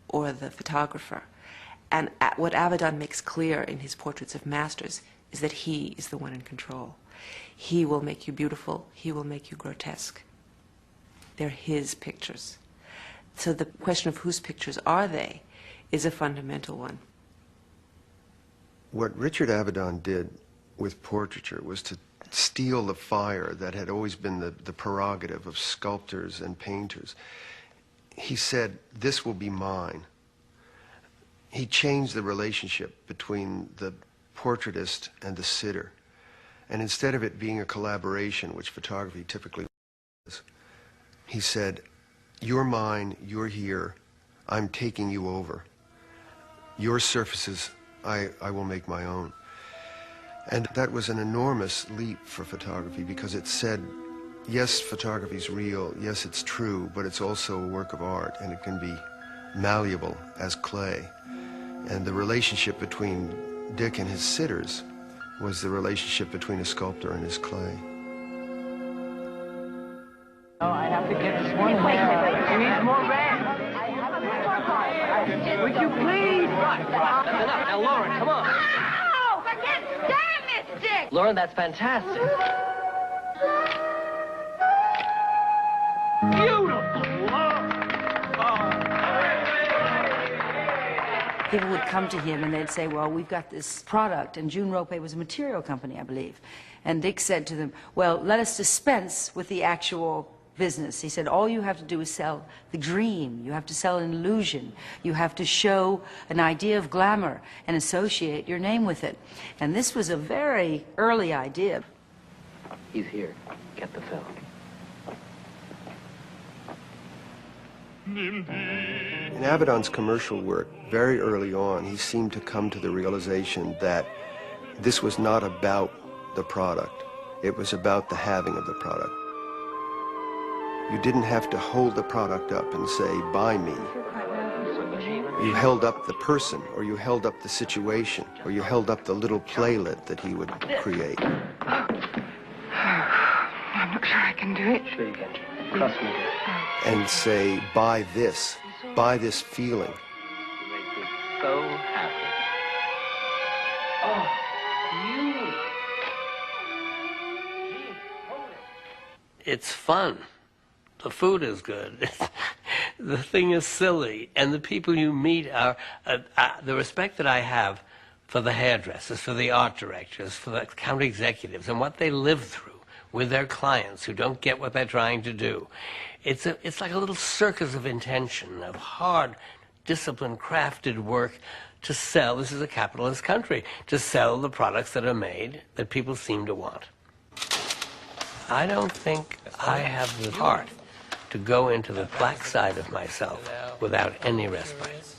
or the photographer? And what Avedon makes clear in his portraits of masters is that he is the one in control. He will make you beautiful. He will make you grotesque. They're his pictures. So the question of whose pictures are they is a fundamental one. What Richard Avedon did with portraiture was to steal the fire that had always been the prerogative of sculptors and painters. He said, "This will be mine." He changed the relationship between the portraitist and the sitter. And instead of it being a collaboration, which photography typically is, he said, "You're mine, you're here, I'm taking you over. Your surfaces, I will make my own." And that was an enormous leap for photography, because it said, yes, photography's real, yes, it's true, but it's also a work of art, and it can be malleable as clay. And the relationship between Dick and his sitters was the relationship between a sculptor and his clay. Oh, I have to get this one. Wait. You need more red. Would you please? That's enough. Now, Lauren, come on. Oh, I can't stand this, Dick. Lauren, that's fantastic. Beautiful. People would come to him and they'd say, well, we've got this product, and June Rope was a material company, I believe. And Dick said to them, well, let us dispense with the actual business. He said, all you have to do is sell the dream. You have to sell an illusion. You have to show an idea of glamour and associate your name with it. And this was a very early idea. He's here. Get the film. In Avedon's commercial work, very early on, he seemed to come to the realization that this was not about the product. It was about the having of the product. You didn't have to hold the product up and say, buy me. You held up the person, or you held up the situation, or you held up the little playlet that he would create. I'm not sure I can do it. Sure you can. Trust me. And say, buy this feeling. You make me so happy. Oh, you. It's fun. The food is good. The thing is silly. And the people you meet are... the respect that I have for the hairdressers, for the art directors, for the county executives, and what they live through with their clients who don't get what they're trying to do. It's like a little circus of intention, of hard, disciplined, crafted work to sell. This is a capitalist country, to sell the products that are made that people seem to want. I don't think I have the heart to go into the black side of myself without any respite.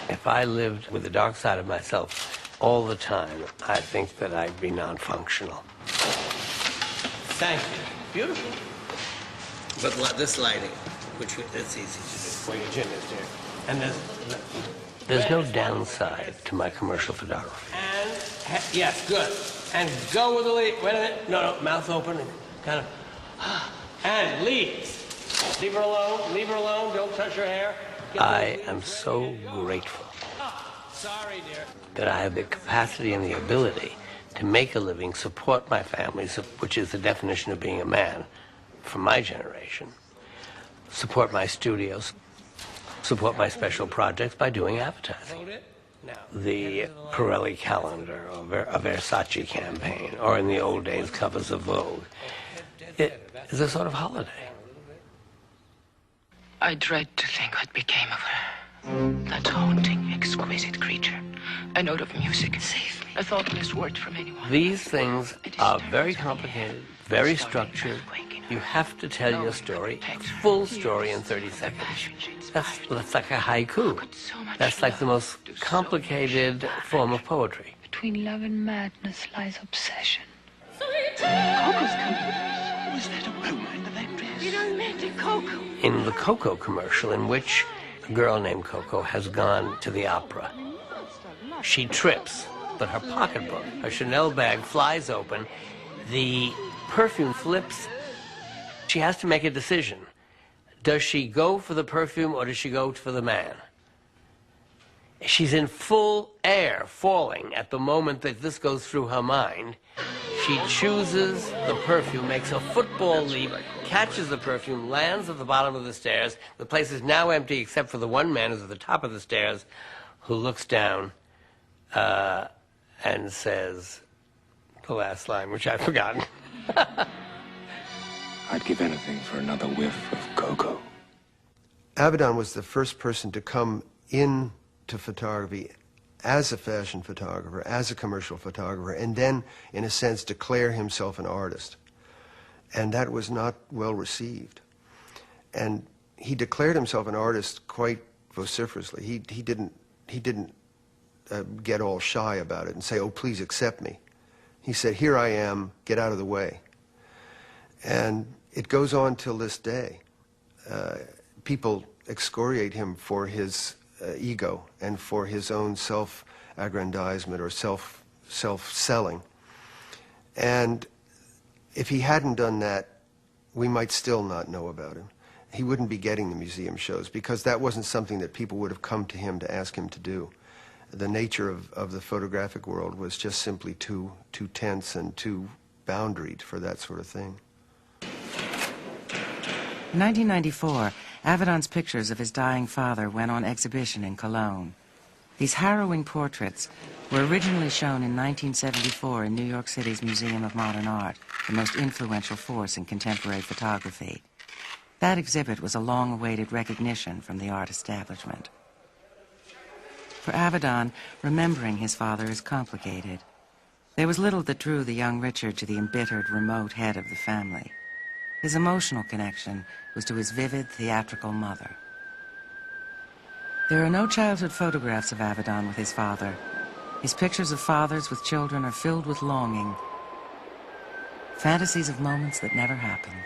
If I lived with the dark side of myself all the time, I think that I'd be non-functional. Thank you. Beautiful. But this lighting, which it's easy to do. Where your chin is, dear. And there's no downside to my commercial photography. And, yes, good. And go with the lead. Wait a minute. No, mouth open and kind of, and leave. Leave her alone. Leave her alone. Don't touch her hair. I am so grateful that I have the capacity and the ability to make a living, support my family, which is the definition of being a man from my generation, support my studios, support my special projects by doing advertising. The Pirelli calendar, or a Versace campaign, or in the old days, covers of Vogue. It is a sort of holiday. I dread to think what became of her. That haunting, exquisite creature. A note of music. A thoughtless word from anyone. These things are very complicated, very structured. You have to tell your story, a full story in 30 seconds. That's like a haiku. That's like the most complicated form of poetry. Between love and madness lies obsession. Coco's coming. Was that a Roman electress? You don't mean to Coco. In the Coco commercial, in which a girl named Coco has gone to the opera, she trips, but her pocketbook, her Chanel bag, flies open. The perfume flips. She has to make a decision. Does she go for the perfume or does she go for the man? She's in full air, falling at the moment that this goes through her mind. She chooses the perfume, makes a football leap, catches the perfume, lands at the bottom of the stairs. The place is now empty except for the one man who's at the top of the stairs, who looks down and says the last line, which I've forgotten. I'd give anything for another whiff of Coco. Avedon was the first person to come into photography as a fashion photographer, as a commercial photographer, and then, in a sense, declare himself an artist. And that was not well received. And he declared himself an artist quite vociferously. He didn't get all shy about it and say, "Oh, please accept me." He said, "Here I am, get out of the way." And it goes on till this day. People excoriate him for his ego and for his own self-aggrandizement or self-selling. And if he hadn't done that, we might still not know about him. He wouldn't be getting the museum shows because that wasn't something that people would have come to him to ask him to do. The nature of the photographic world was just simply too tense and too boundaried for that sort of thing. In 1994, Avedon's pictures of his dying father went on exhibition in Cologne. These harrowing portraits were originally shown in 1974 in New York City's Museum of Modern Art, the most influential force in contemporary photography. That exhibit was a long-awaited recognition from the art establishment. For Avedon, remembering his father is complicated. There was little that drew the young Richard to the embittered, remote head of the family. His emotional connection was to his vivid, theatrical mother. There are no childhood photographs of Avedon with his father. His pictures of fathers with children are filled with longing, fantasies of moments that never happened.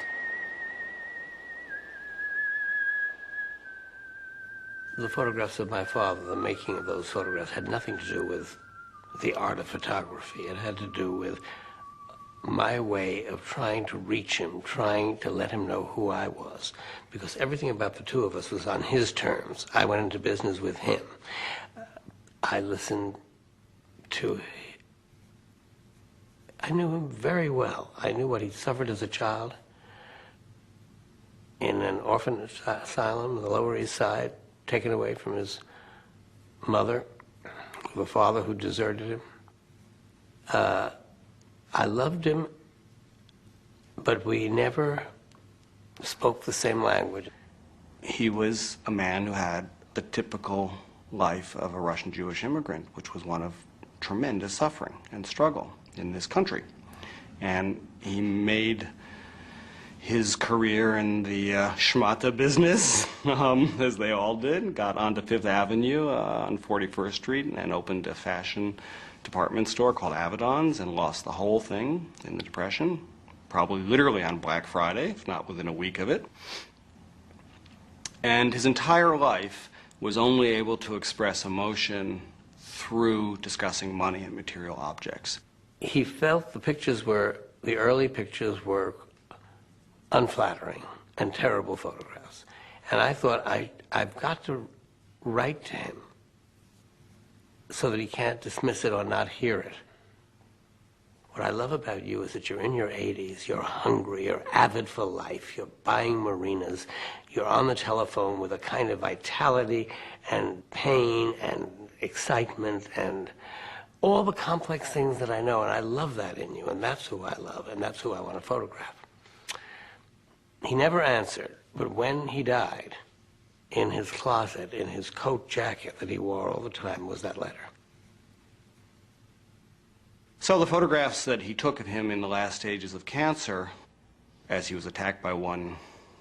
The photographs of my father, the making of those photographs, had nothing to do with the art of photography. It had to do with my way of trying to reach him, trying to let him know who I was, because everything about the two of us was on his terms. I went into business with him. I listened to, I knew him very well. I knew what he suffered as a child in an orphan asylum on the Lower East Side, taken away from his mother, with a father who deserted him. I loved him, but we never spoke the same language. He was a man who had the typical life of a Russian Jewish immigrant, which was one of tremendous suffering and struggle in this country. And he made his career in the schmata business, as they all did, got onto Fifth Avenue on 41st Street and opened a fashion department store called Avedon's and lost the whole thing in the Depression, probably literally on Black Friday, if not within a week of it. And his entire life was only able to express emotion through discussing money and material objects. He felt the early pictures were unflattering and terrible photographs. And I thought, I've got to write to him so that he can't dismiss it or not hear it. What I love about you is that you're in your 80s, you're hungry, you're avid for life, you're buying marinas, you're on the telephone with a kind of vitality and pain and excitement and all the complex things that I know, and I love that in you, and that's who I love, and that's who I want to photograph. He never answered, but when he died, in his closet, in his coat jacket that he wore all the time, was that letter. So the photographs that he took of him in the last stages of cancer, as he was attacked by one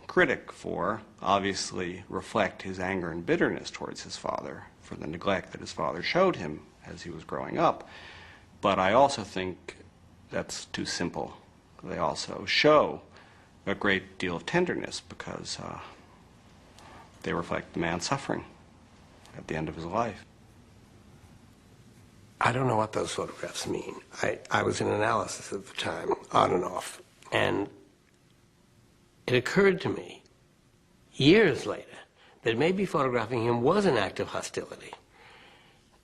critic for, obviously reflect his anger and bitterness towards his father for the neglect that his father showed him as he was growing up. But I also think that's too simple. They also show a great deal of tenderness because they reflect the man's suffering at the end of his life. I don't know what those photographs mean. I was in analysis at the time, on and off, and it occurred to me years later that maybe photographing him was an act of hostility.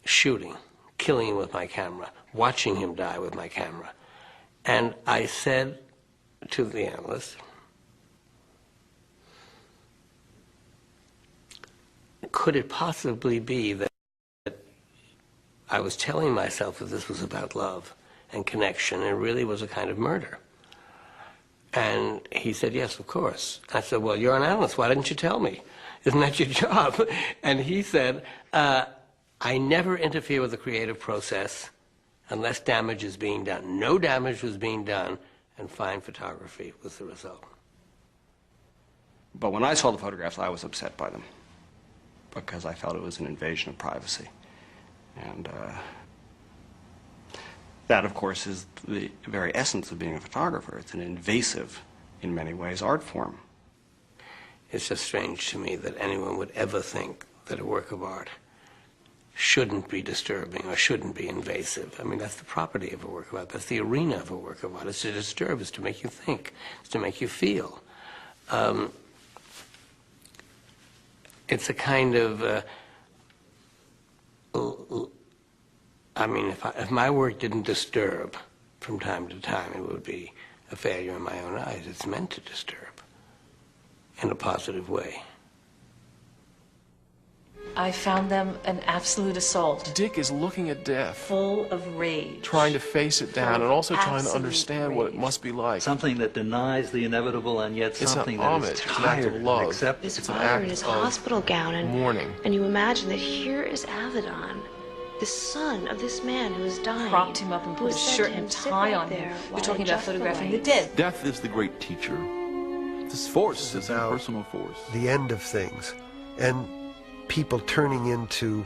Shooting, killing him with my camera, watching him die with my camera. And I said to the analyst, could it possibly be that I was telling myself that this was about love and connection and really was a kind of murder? And he said, yes, of course. I said, well, you're an analyst. Why didn't you tell me? Isn't that your job? And he said, I never interfere with the creative process unless damage is being done. No damage was being done, and fine photography was the result. But when I saw the photographs, I was upset by them because I felt it was an invasion of privacy. And that, of course, is the very essence of being a photographer. It's an invasive, in many ways, art form. It's just strange to me that anyone would ever think that a work of art shouldn't be disturbing or shouldn't be invasive. I mean, that's the property of a work of art. That's the arena of a work of art. It's to disturb. It's to make you think. It's to make you feel. It's a kind of... I mean, if my work didn't disturb from time to time, it would be a failure in my own eyes. It's meant to disturb in a positive way. I found them an absolute assault. Dick is looking at death. Full of rage. Trying to face it down and also trying to understand rage. What it must be like. Something that denies the inevitable and yet something that is tired and accepted. His father in his hospital gown and mourning. And you imagine that here is Avedon, the son of this man who is dying. Propped him up and put a shirt and tie on him. You're talking about photographing the dead. Death is the great teacher. This force is a personal force. The end of things. And people turning into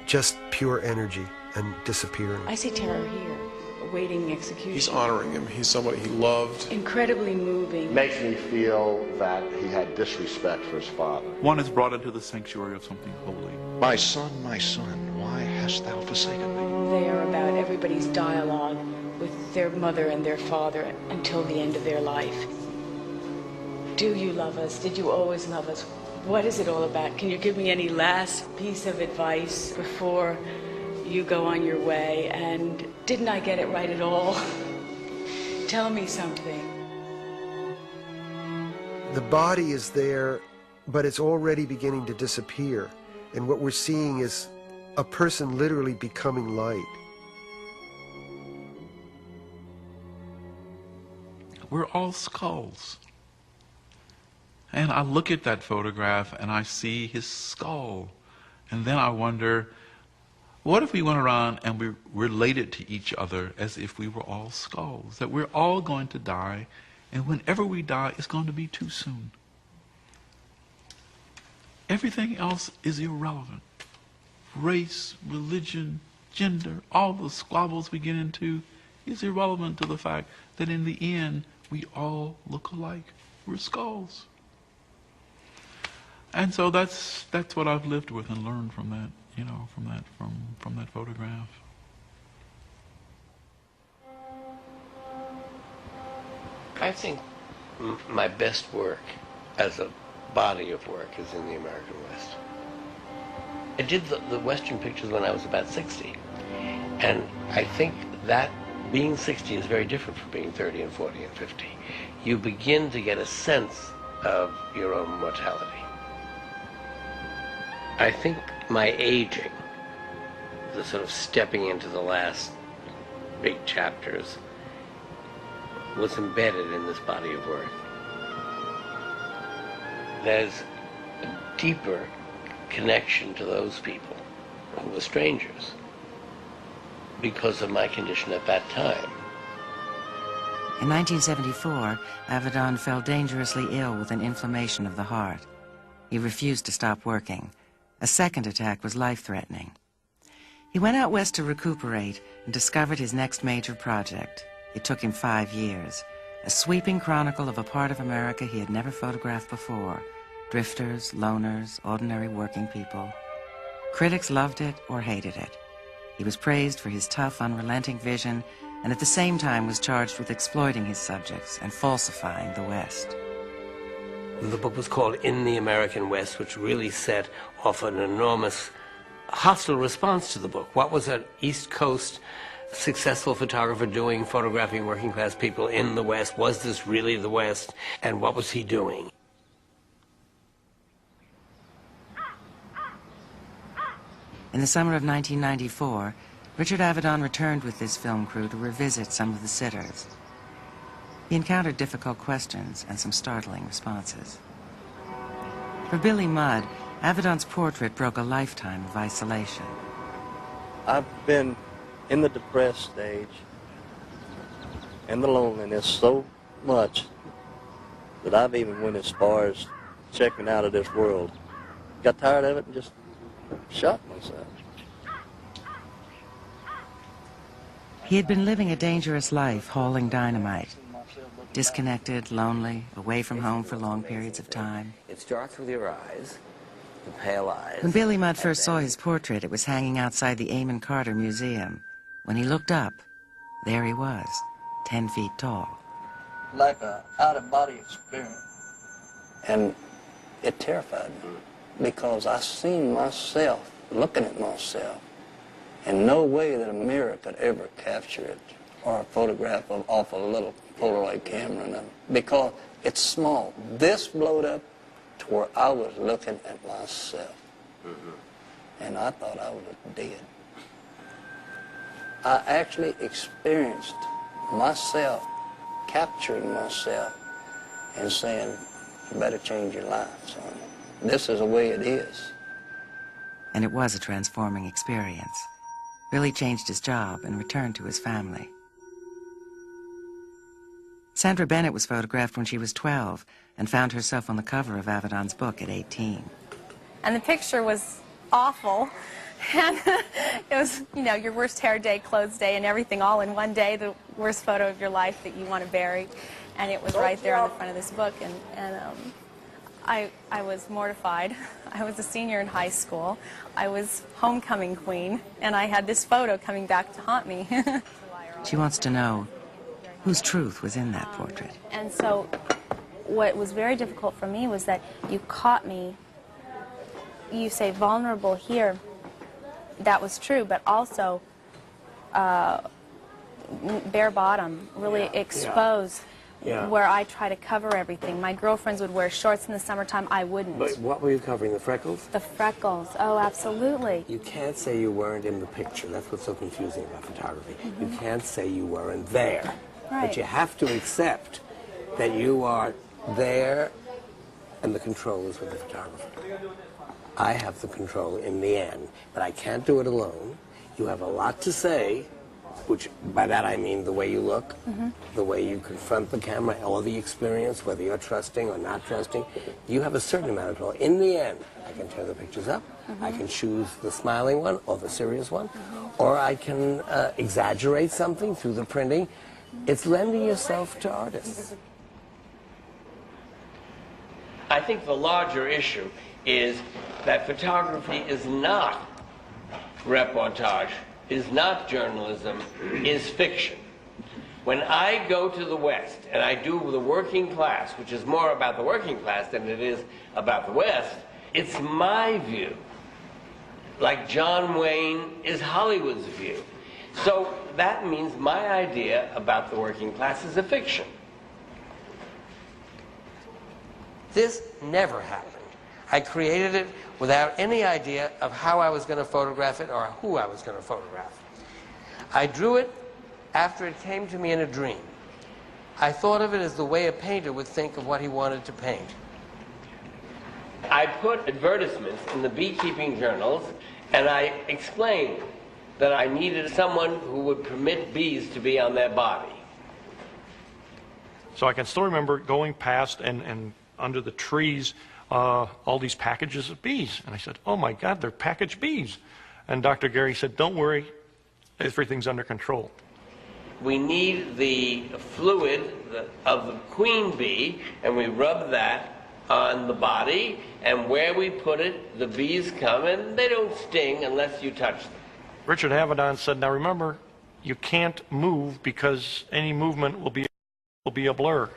just pure energy and disappearing. I see terror here, awaiting execution. He's honoring him. He's somebody he loved. Incredibly moving. Makes me feel that he had disrespect for his father. One is brought into the sanctuary of something holy. My son, why hast thou forsaken me? They are about everybody's dialogue with their mother and their father until the end of their life. Do you love us? Did you always love us? What is it all about? Can you give me any last piece of advice before you go on your way? And didn't I get it right at all? Tell me something. The body is there, but it's already beginning to disappear. And what we're seeing is a person literally becoming light. We're all skulls. And I look at that photograph and I see his skull. And then I wonder, what if we went around and we related to each other as if we were all skulls? That we're all going to die, and whenever we die, it's going to be too soon. Everything else is irrelevant. Race, religion, gender, all the squabbles we get into is irrelevant to the fact that in the end, we all look alike. We're skulls. And so that's what I've lived with and learned from that, you know, from that photograph. I think my best work as a body of work is in the American West. I did the Western pictures when I was about 60. And I think that being 60 is very different from being 30 and 40 and 50. You begin to get a sense of your own mortality. I think my aging, the sort of stepping into the last big chapters, was embedded in this body of work. There's a deeper connection to those people who were strangers because of my condition at that time. In 1974, Avedon fell dangerously ill with an inflammation of the heart. He refused to stop working. A second attack was life-threatening. He went out west to recuperate and discovered his next major project. It took him 5 years, a sweeping chronicle of a part of America he had never photographed before. Drifters, loners, ordinary working people. Critics loved it or hated it. He was praised for his tough, unrelenting vision, and at the same time was charged with exploiting his subjects and falsifying the West. The book was called In the American West, which really set off an enormous hostile response to the book. What was an East Coast successful photographer doing, photographing working class people in the West? Was this really the West? And what was he doing? In the summer of 1994, Richard Avedon returned with this film crew to revisit some of the sitters. He encountered difficult questions and some startling responses. For Billy Mudd, Avedon's portrait broke a lifetime of isolation. I've been in the depressed stage and the loneliness so much that I've even went as far as checking out of this world. Got tired of it and just shot myself. He had been living a dangerous life, hauling dynamite. Disconnected, lonely, away from home for long periods of time. It starts with your eyes, the pale eyes. When Billy Mudd first saw his portrait, it was hanging outside the Amon Carter Museum. When he looked up, there he was, 10 feet tall. Like a out-of-body experience. And it terrified me because I seen myself looking at myself in no way that a mirror could ever capture it or a photograph off a little Polaroid camera, because it's small. This blowed up to where I was looking at myself. And I thought I was dead. I actually experienced myself capturing myself and saying, you better change your life, son. This is the way it is. And it was a transforming experience. Billy changed his job and returned to his family. Sandra Bennett was photographed when she was 12 and found herself on the cover of Avedon's book at 18. And the picture was awful. And it was, you know, your worst hair day, clothes day, and everything all in one day, the worst photo of your life that you want to bury. And it was right there on the front of this book. And I was mortified. I was a senior in high school. I was homecoming queen, and I had this photo coming back to haunt me. She wants to know, whose truth was in that portrait. And so what was very difficult for me was that you caught me, you say vulnerable here, that was true, but also bare bottom, really exposed, where I try to cover everything. My girlfriends would wear shorts in the summertime, I wouldn't. But what were you covering, the freckles? The freckles, oh, absolutely. You can't say you weren't in the picture. That's what's so confusing about photography. You can't say you weren't there. Right. But you have to accept that you are there and the control is with the photographer. I have the control in the end, but I can't do it alone. You have a lot to say, which by that I mean the way you look, the way you confront the camera, or the experience, whether you're trusting or not trusting. You have a certain amount of control. In the end, I can turn the pictures up, I can choose the smiling one or the serious one, or I can exaggerate something through the printing. It's lending yourself to artists. I think the larger issue is that photography is not reportage, is not journalism, is fiction. When I go to the West and I do the working class, which is more about the working class than it is about the West, it's my view. Like John Wayne is Hollywood's view. So that means my idea about the working class is a fiction. This never happened. I created it without any idea of how I was going to photograph it or who I was going to photograph. I drew it after it came to me in a dream. I thought of it as the way a painter would think of what he wanted to paint. I put advertisements in the beekeeping journals, and I explained that I needed someone who would permit bees to be on their body. So I can still remember going past and under the trees, all these packages of bees. And I said, oh my God, they're packaged bees. And Dr. Gary said, don't worry, everything's under control. We need the fluid of the queen bee, and we rub that on the body, and where we put it, the bees come, and they don't sting unless you touch them. Richard Avedon said, now remember, you can't move because any movement will be a blur.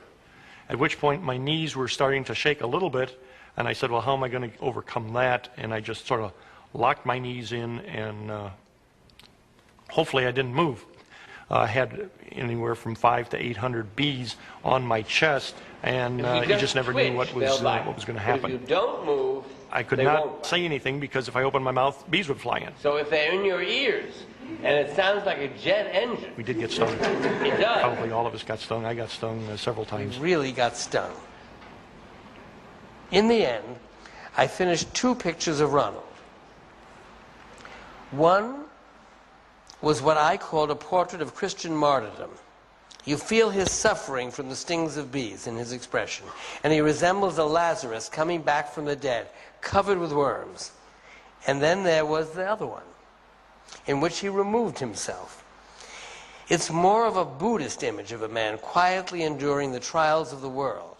At which point my knees were starting to shake a little bit, and I said, well, how am I going to overcome that? And I just sort of locked my knees in, and hopefully I didn't move. I had anywhere from 500 to 800 bees on my chest, and you just never knew what was going to happen. If you don't move, I could not say anything because if I opened my mouth, bees would fly in. So if they're in your ears, and it sounds like a jet engine. We did get stung. It does. Probably all of us got stung. I got stung several times. We really got stung. In the end, I finished 2 pictures of Ronald. One was what I called a portrait of Christian martyrdom. You feel his suffering from the stings of bees in his expression, and he resembles a Lazarus coming back from the dead, covered with worms. And then there was the other one, in which he removed himself. It's more of a Buddhist image of a man quietly enduring the trials of the world.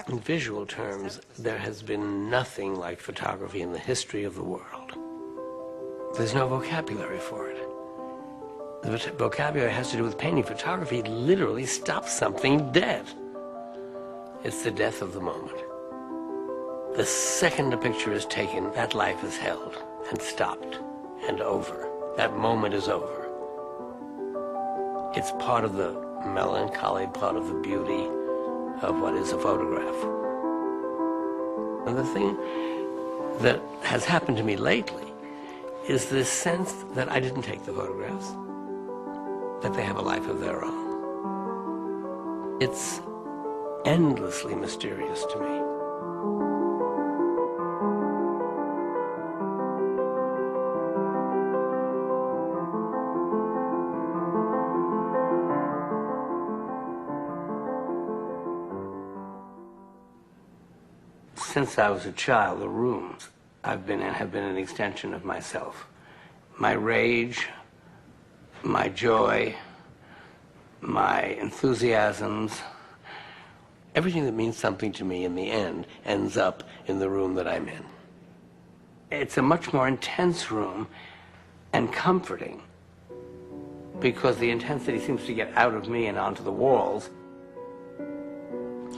In visual terms, there has been nothing like photography in the history of the world. There's no vocabulary for it. The vocabulary has to do with painting. Photography literally stops something dead. It's the death of the moment. The second a picture is taken, that life is held and stopped and over. That moment is over. It's part of the melancholy, part of the beauty of what is a photograph. And the thing that has happened to me lately is this sense that I didn't take the photographs, that they have a life of their own. It's endlessly mysterious to me. Since I was a child, the rooms I've been in have been an extension of myself. My rage, my joy, my enthusiasms, everything that means something to me in the end ends up in the room that I'm in. It's a much more intense room and comforting because the intensity seems to get out of me and onto the walls.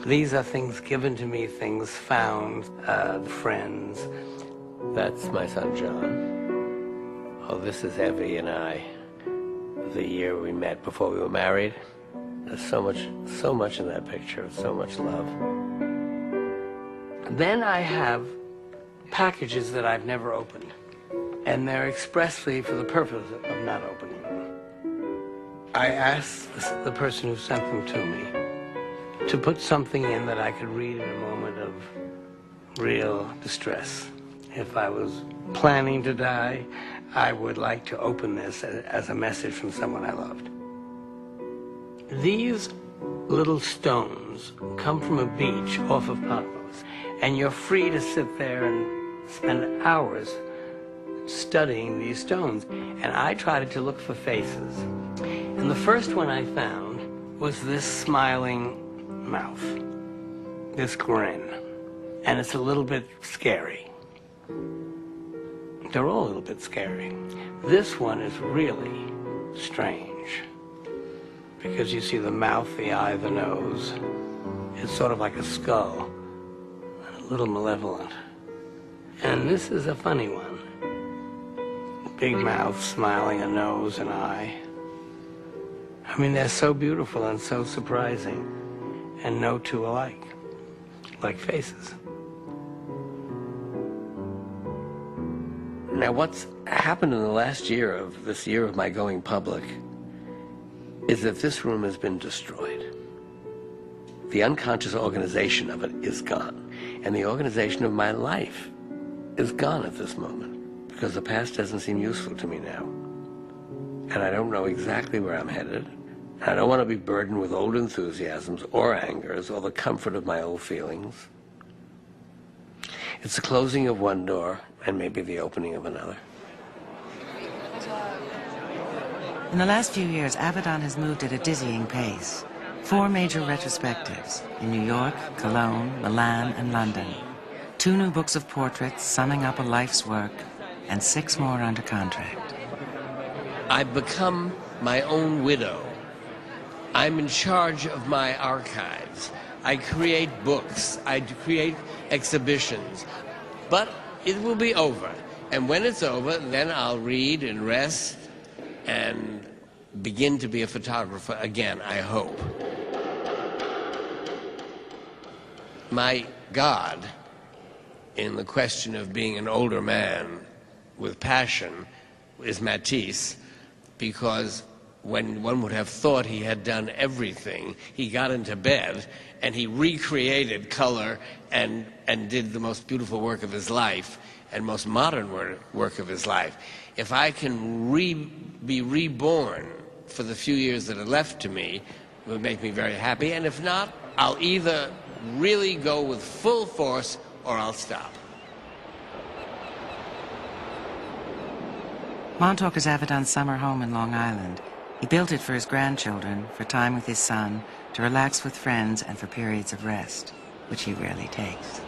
These are things given to me, things found, friends. That's my son, John. Oh, this is Evie and I, the year we met before we were married. There's so much in that picture, so much love. Then I have packages that I've never opened, and they're expressly for the purpose of not opening them. I asked the person who sent them to me to put something in that I could read in a moment of real distress. If I was planning to die, I would like to open this as a message from someone I loved. These little stones come from a beach off of Patmos, and you're free to sit there and spend hours studying these stones. And I tried to look for faces. And the first one I found was this smiling mouth, this grin. And it's a little bit scary. They're all a little bit scary. This one is really strange, because you see the mouth, the eye, the nose. It's sort of like a skull, a little malevolent. And this is a funny one. Big mouth, smiling, a nose, an eye. I mean, they're so beautiful and so surprising, and no two alike, like faces. Now, what's happened in the last year of this year of my going public is that this room has been destroyed. The unconscious organization of it is gone, and the organization of my life is gone at this moment, because the past doesn't seem useful to me now. And I don't know exactly where I'm headed. I don't want to be burdened with old enthusiasms or angers or the comfort of my old feelings. It's the closing of one door and maybe the opening of another. In the last few years, Avedon has moved at a dizzying pace. 4 major retrospectives in New York, Cologne, Milan, and London. 2 new books of portraits summing up a life's work, and 6 more under contract. I've become my own widow. I'm in charge of my archives. I create books. I create exhibitions. But it will be over. And when it's over, then I'll read and rest and begin to be a photographer again, I hope. My God, in the question of being an older man with passion, is Matisse, because when one would have thought he had done everything, he got into bed and he recreated color and did the most beautiful work of his life and most modern work of his life. If I can be reborn for the few years that are left to me, it would make me very happy. And if not, I'll either really go with full force or I'll stop. Montauk is Avedon's summer home in Long Island. He built it for his grandchildren, for time with his son, to relax with friends, and for periods of rest, which he rarely takes.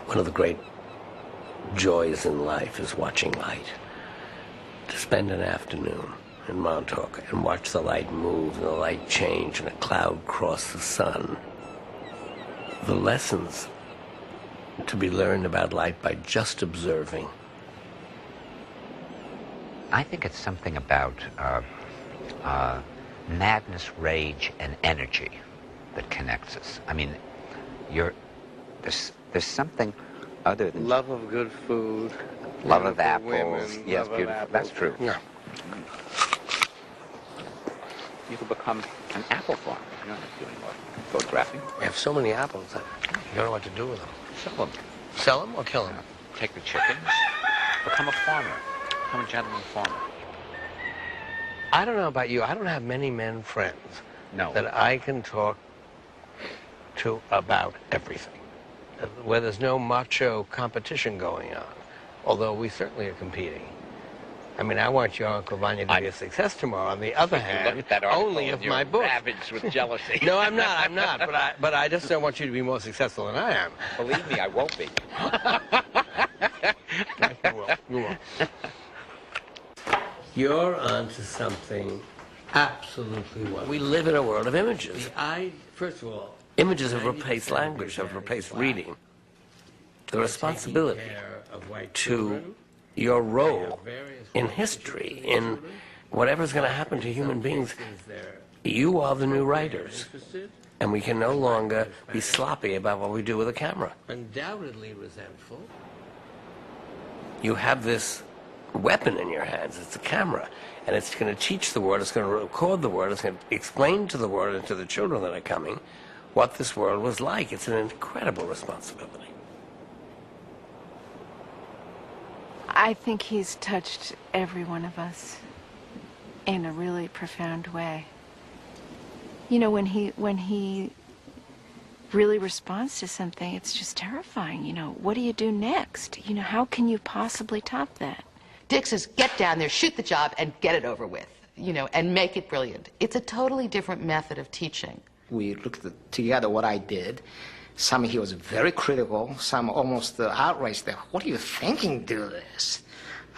One of the great joys in life is watching light. To spend an afternoon in Montauk and watch the light move and the light change and a cloud cross the sun. The lessons to be learned about light by just observing. I think it's something about madness, rage, and energy that connects us. I mean, there's something other than love of good food, love of apples. Women, yes, love beautiful. of apples. That's true. Yeah. You could become an apple farmer. You don't have to do any more photographing. We have so many apples that you don't know what to do with them. Sell them. Sell them or kill them? Take the chickens. Become a farmer. Become a gentleman farmer. I don't know about you. I don't have many men friends that I can talk to about everything, where there's no macho competition going on, although we certainly are competing. I mean, I want your Uncle Vanya to be a success tomorrow. On the other hand, only if my book. Ravaged with jealousy. No, I'm not. But I just don't want you to be more successful than I am. Believe me, I won't be. You will. You're onto something absolutely wonderful. We live in a world of images. First of all, images have replaced language, have replaced reading. The responsibility to your role in history, in whatever's going to happen to human beings, you are the new writers. And we can no longer be sloppy about what we do with a camera. Undoubtedly resentful. You have this weapon in your hands. It's a camera. And it's going to teach the world, it's going to record the world, it's going to explain to the world and to the children that are coming what this world was like. It's an incredible responsibility. I think he's touched every one of us in a really profound way. You know, when he really responds to something, it's just terrifying. You know, what do you do next? You know, how can you possibly top that? Dick says, get down there, shoot the job, and get it over with, you know, and make it brilliant. It's a totally different method of teaching. We looked together what I did. Some he was very critical, some almost outraged. What are you thinking, do this?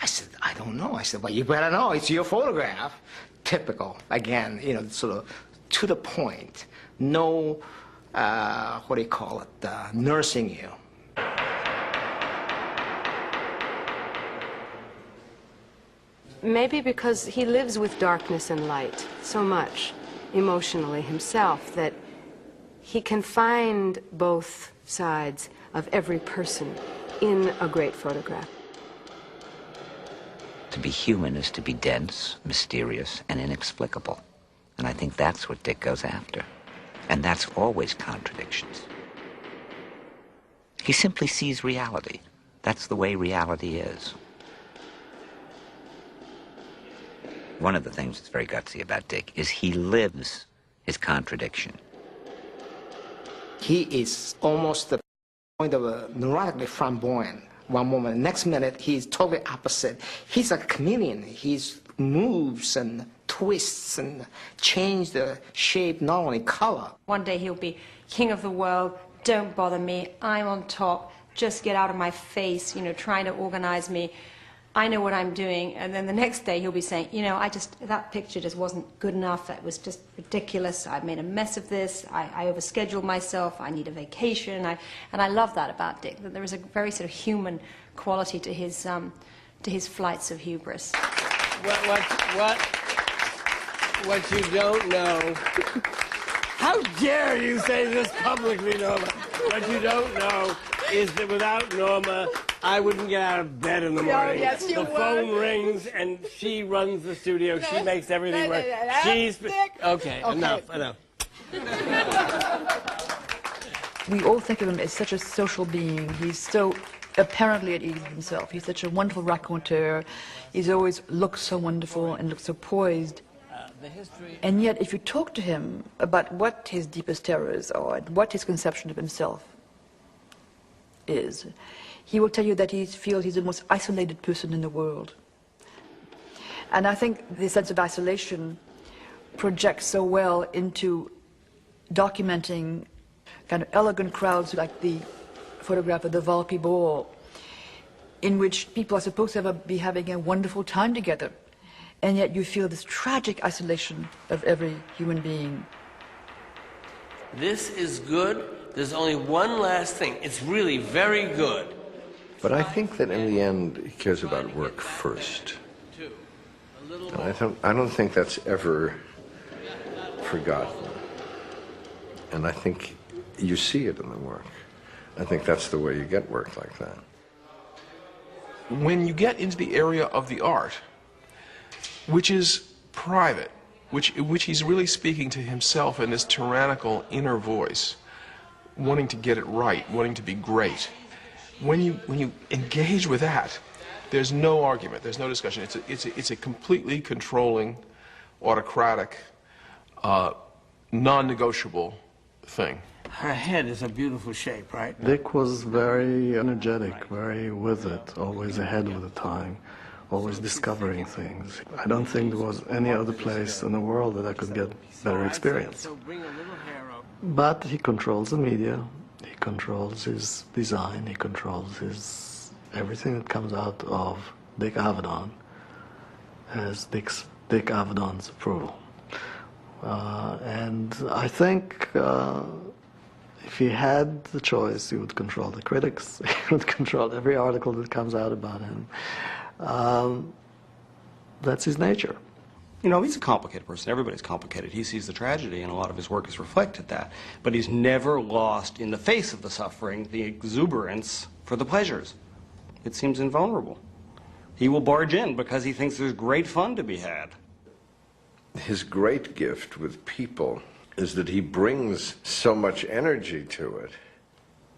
I said, I don't know. I said, well, you better know. It's your photograph. Typical. Again, you know, sort of to the point. No, what do you call it, nursing you. Maybe because he lives with darkness and light so much emotionally himself that he can find both sides of every person in a great photograph. To be human is to be dense, mysterious, and inexplicable. And I think that's what Dick goes after. And that's always contradictions. He simply sees reality. That's the way reality is. One of the things that's very gutsy about Dick is he lives his contradiction. He is almost the point of a neurotically flamboyant. One moment, next minute, he's totally opposite. He's a chameleon. He moves and twists and changes the shape, not only color. One day he'll be king of the world, don't bother me, I'm on top, just get out of my face, you know, trying to organize me. I know what I'm doing. And then the next day he'll be saying, you know, that picture just wasn't good enough. It was just ridiculous. I made a mess of this. I overscheduled myself. I need a vacation. And I love that about Dick, that there is a very sort of human quality to his flights of hubris. What you don't know, how dare you say this publicly, Norma? What you don't know is that without Norma, I wouldn't get out of bed in the morning. Yes, you the would. phone rings and she runs the studio. She makes everything work. She's okay. Enough. We all think of him as such a social being. He's so apparently at ease with himself. He's such a wonderful raconteur. He's always looked so wonderful and looked so poised. And yet, if you talk to him about what his deepest terrors are, and what his conception of himself is, he will tell you that he feels he's the most isolated person in the world. And I think this sense of isolation projects so well into documenting kind of elegant crowds like the photograph of the Volpi Ball, in which people are supposed to be having a wonderful time together, and yet you feel this tragic isolation of every human being. This is good. There's only one last thing. It's really very good. But I think that in the end, he cares about work first. And I don't think that's ever forgotten. And I think you see it in the work. I think that's the way you get work like that. When you get into the area of the art, which is private, which he's really speaking to himself in this tyrannical inner voice, wanting to get it right, wanting to be great. When you engage with that, there's no argument, there's no discussion. It's a completely controlling, autocratic, non-negotiable thing. Her head is a beautiful shape, right? Dick was very energetic, very with it, always ahead of the time, always discovering things. I don't think there was any other place in the world that I could get better experience. But he controls the media, he controls his design, he controls his everything that comes out of Dick Avedon. is Dick Avedon's approval. And I think if he had the choice, he would control the critics, he would control every article that comes out about him. That's his nature. You know, he's a complicated person. Everybody's complicated. He sees the tragedy, and a lot of his work has reflected that. But he's never lost, in the face of the suffering, the exuberance for the pleasures. It seems invulnerable. He will barge in because he thinks there's great fun to be had. His great gift with people is that he brings so much energy to it,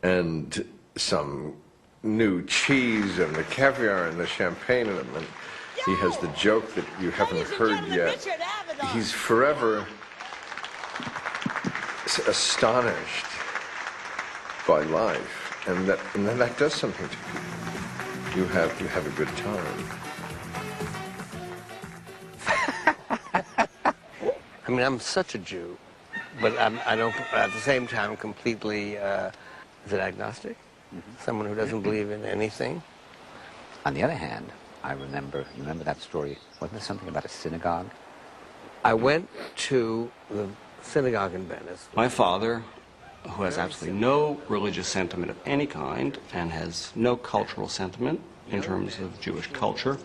and some new cheese and the caviar and the champagne in him. And he has the joke that you haven't heard yet. He's forever astonished by life, and then that does something to you. You have a good time. I mean, I'm such a Jew, but I don't, at the same time, completely, is it agnostic? Someone who doesn't believe in anything? On the other hand, I remember, you remember that story? Wasn't there something about a synagogue? I went to the synagogue in Venice. My father, who has absolutely no religious sentiment of any kind and has no cultural sentiment in terms of Jewish culture,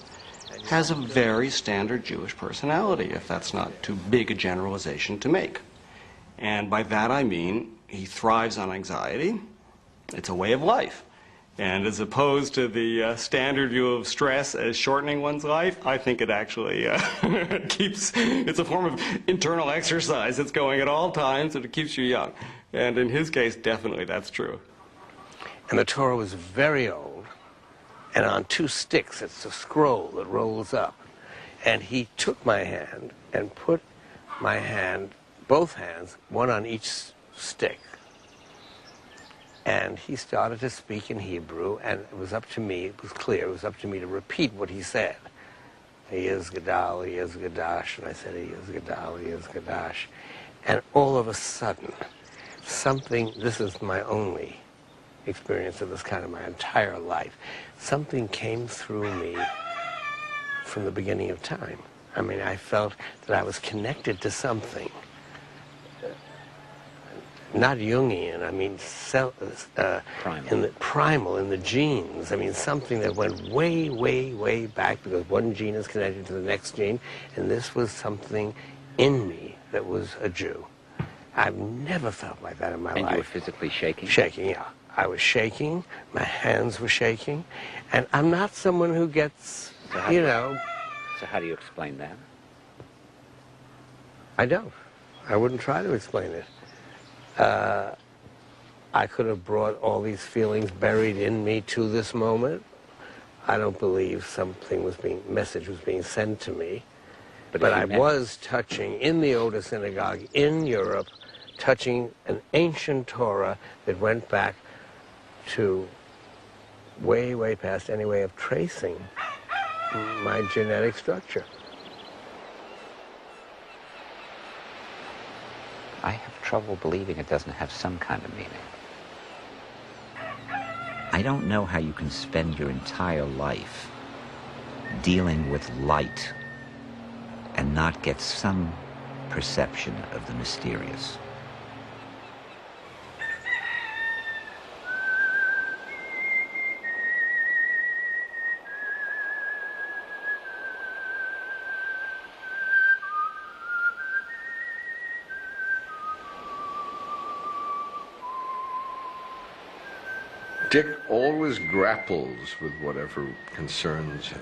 has a very standard Jewish personality, if that's not too big a generalization to make. And by that I mean he thrives on anxiety. It's a way of life. And as opposed to the standard view of stress as shortening one's life, I think it actually it's a form of internal exercise. It's going at all times and it keeps you young. And in his case, definitely that's true. And the Torah was very old, and on 2 sticks, it's a scroll that rolls up. And he took my hand and put my hand, both hands, one on each stick. And he started to speak in Hebrew, and it was up to me, it was clear, it was up to me to repeat what he said. He is Gadal, he is Gadash, and I said, he is Gadal, he is Gadash. And all of a sudden, something, this is my only experience of this kind of my entire life, something came through me from the beginning of time. I mean, I felt that I was connected to something. Not Jungian, I mean primal, in the genes. I mean, something that went way, way, way back, because one gene is connected to the next gene, and this was something in me that was a Jew. I've never felt like that in my life. And you were physically shaking? Shaking, yeah. I was shaking, my hands were shaking, and I'm not someone who gets, you know... So how do you explain that? I don't. I wouldn't try to explain it. I could have brought all these feelings buried in me to this moment. I don't believe message was being sent to me. But I was touching, in the Oda Synagogue, in Europe, touching an ancient Torah that went back to way, way past any way of tracing my genetic structure. I have trouble believing it doesn't have some kind of meaning. I don't know how you can spend your entire life dealing with light and not get some perception of the mysterious. Dick always grapples with whatever concerns him.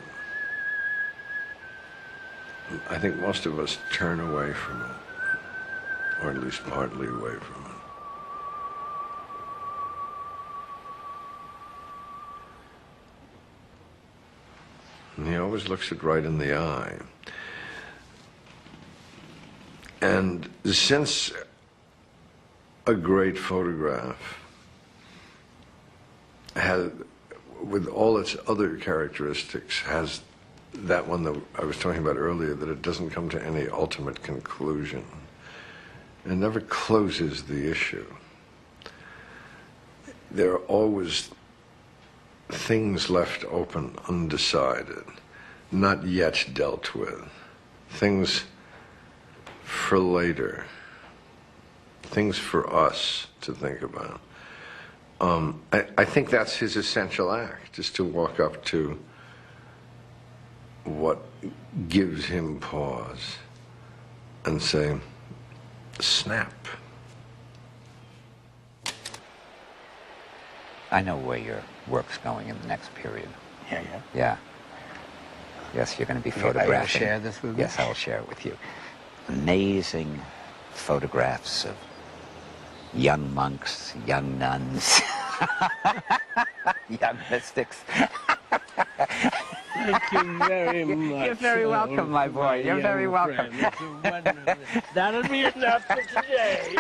I think most of us turn away from it, or at least partly away from it. And he always looks it right in the eye. And since a great photograph has, with all its other characteristics, has that one that I was talking about earlier, that it doesn't come to any ultimate conclusion. It never closes the issue. There are always things left open, undecided, not yet dealt with, things for later, things for us to think about. I think that's his essential act, is to walk up to what gives him pause and say, snap. I know where your work's going in the next period. Yeah. Yeah. Yes, you're going to be Are you photographing. going to share this with me? Yes, I will share it with you. Amazing photographs of young monks, young nuns, young mystics. Thank you very much. You're very welcome, my boy. You're very welcome. That'll be enough for today.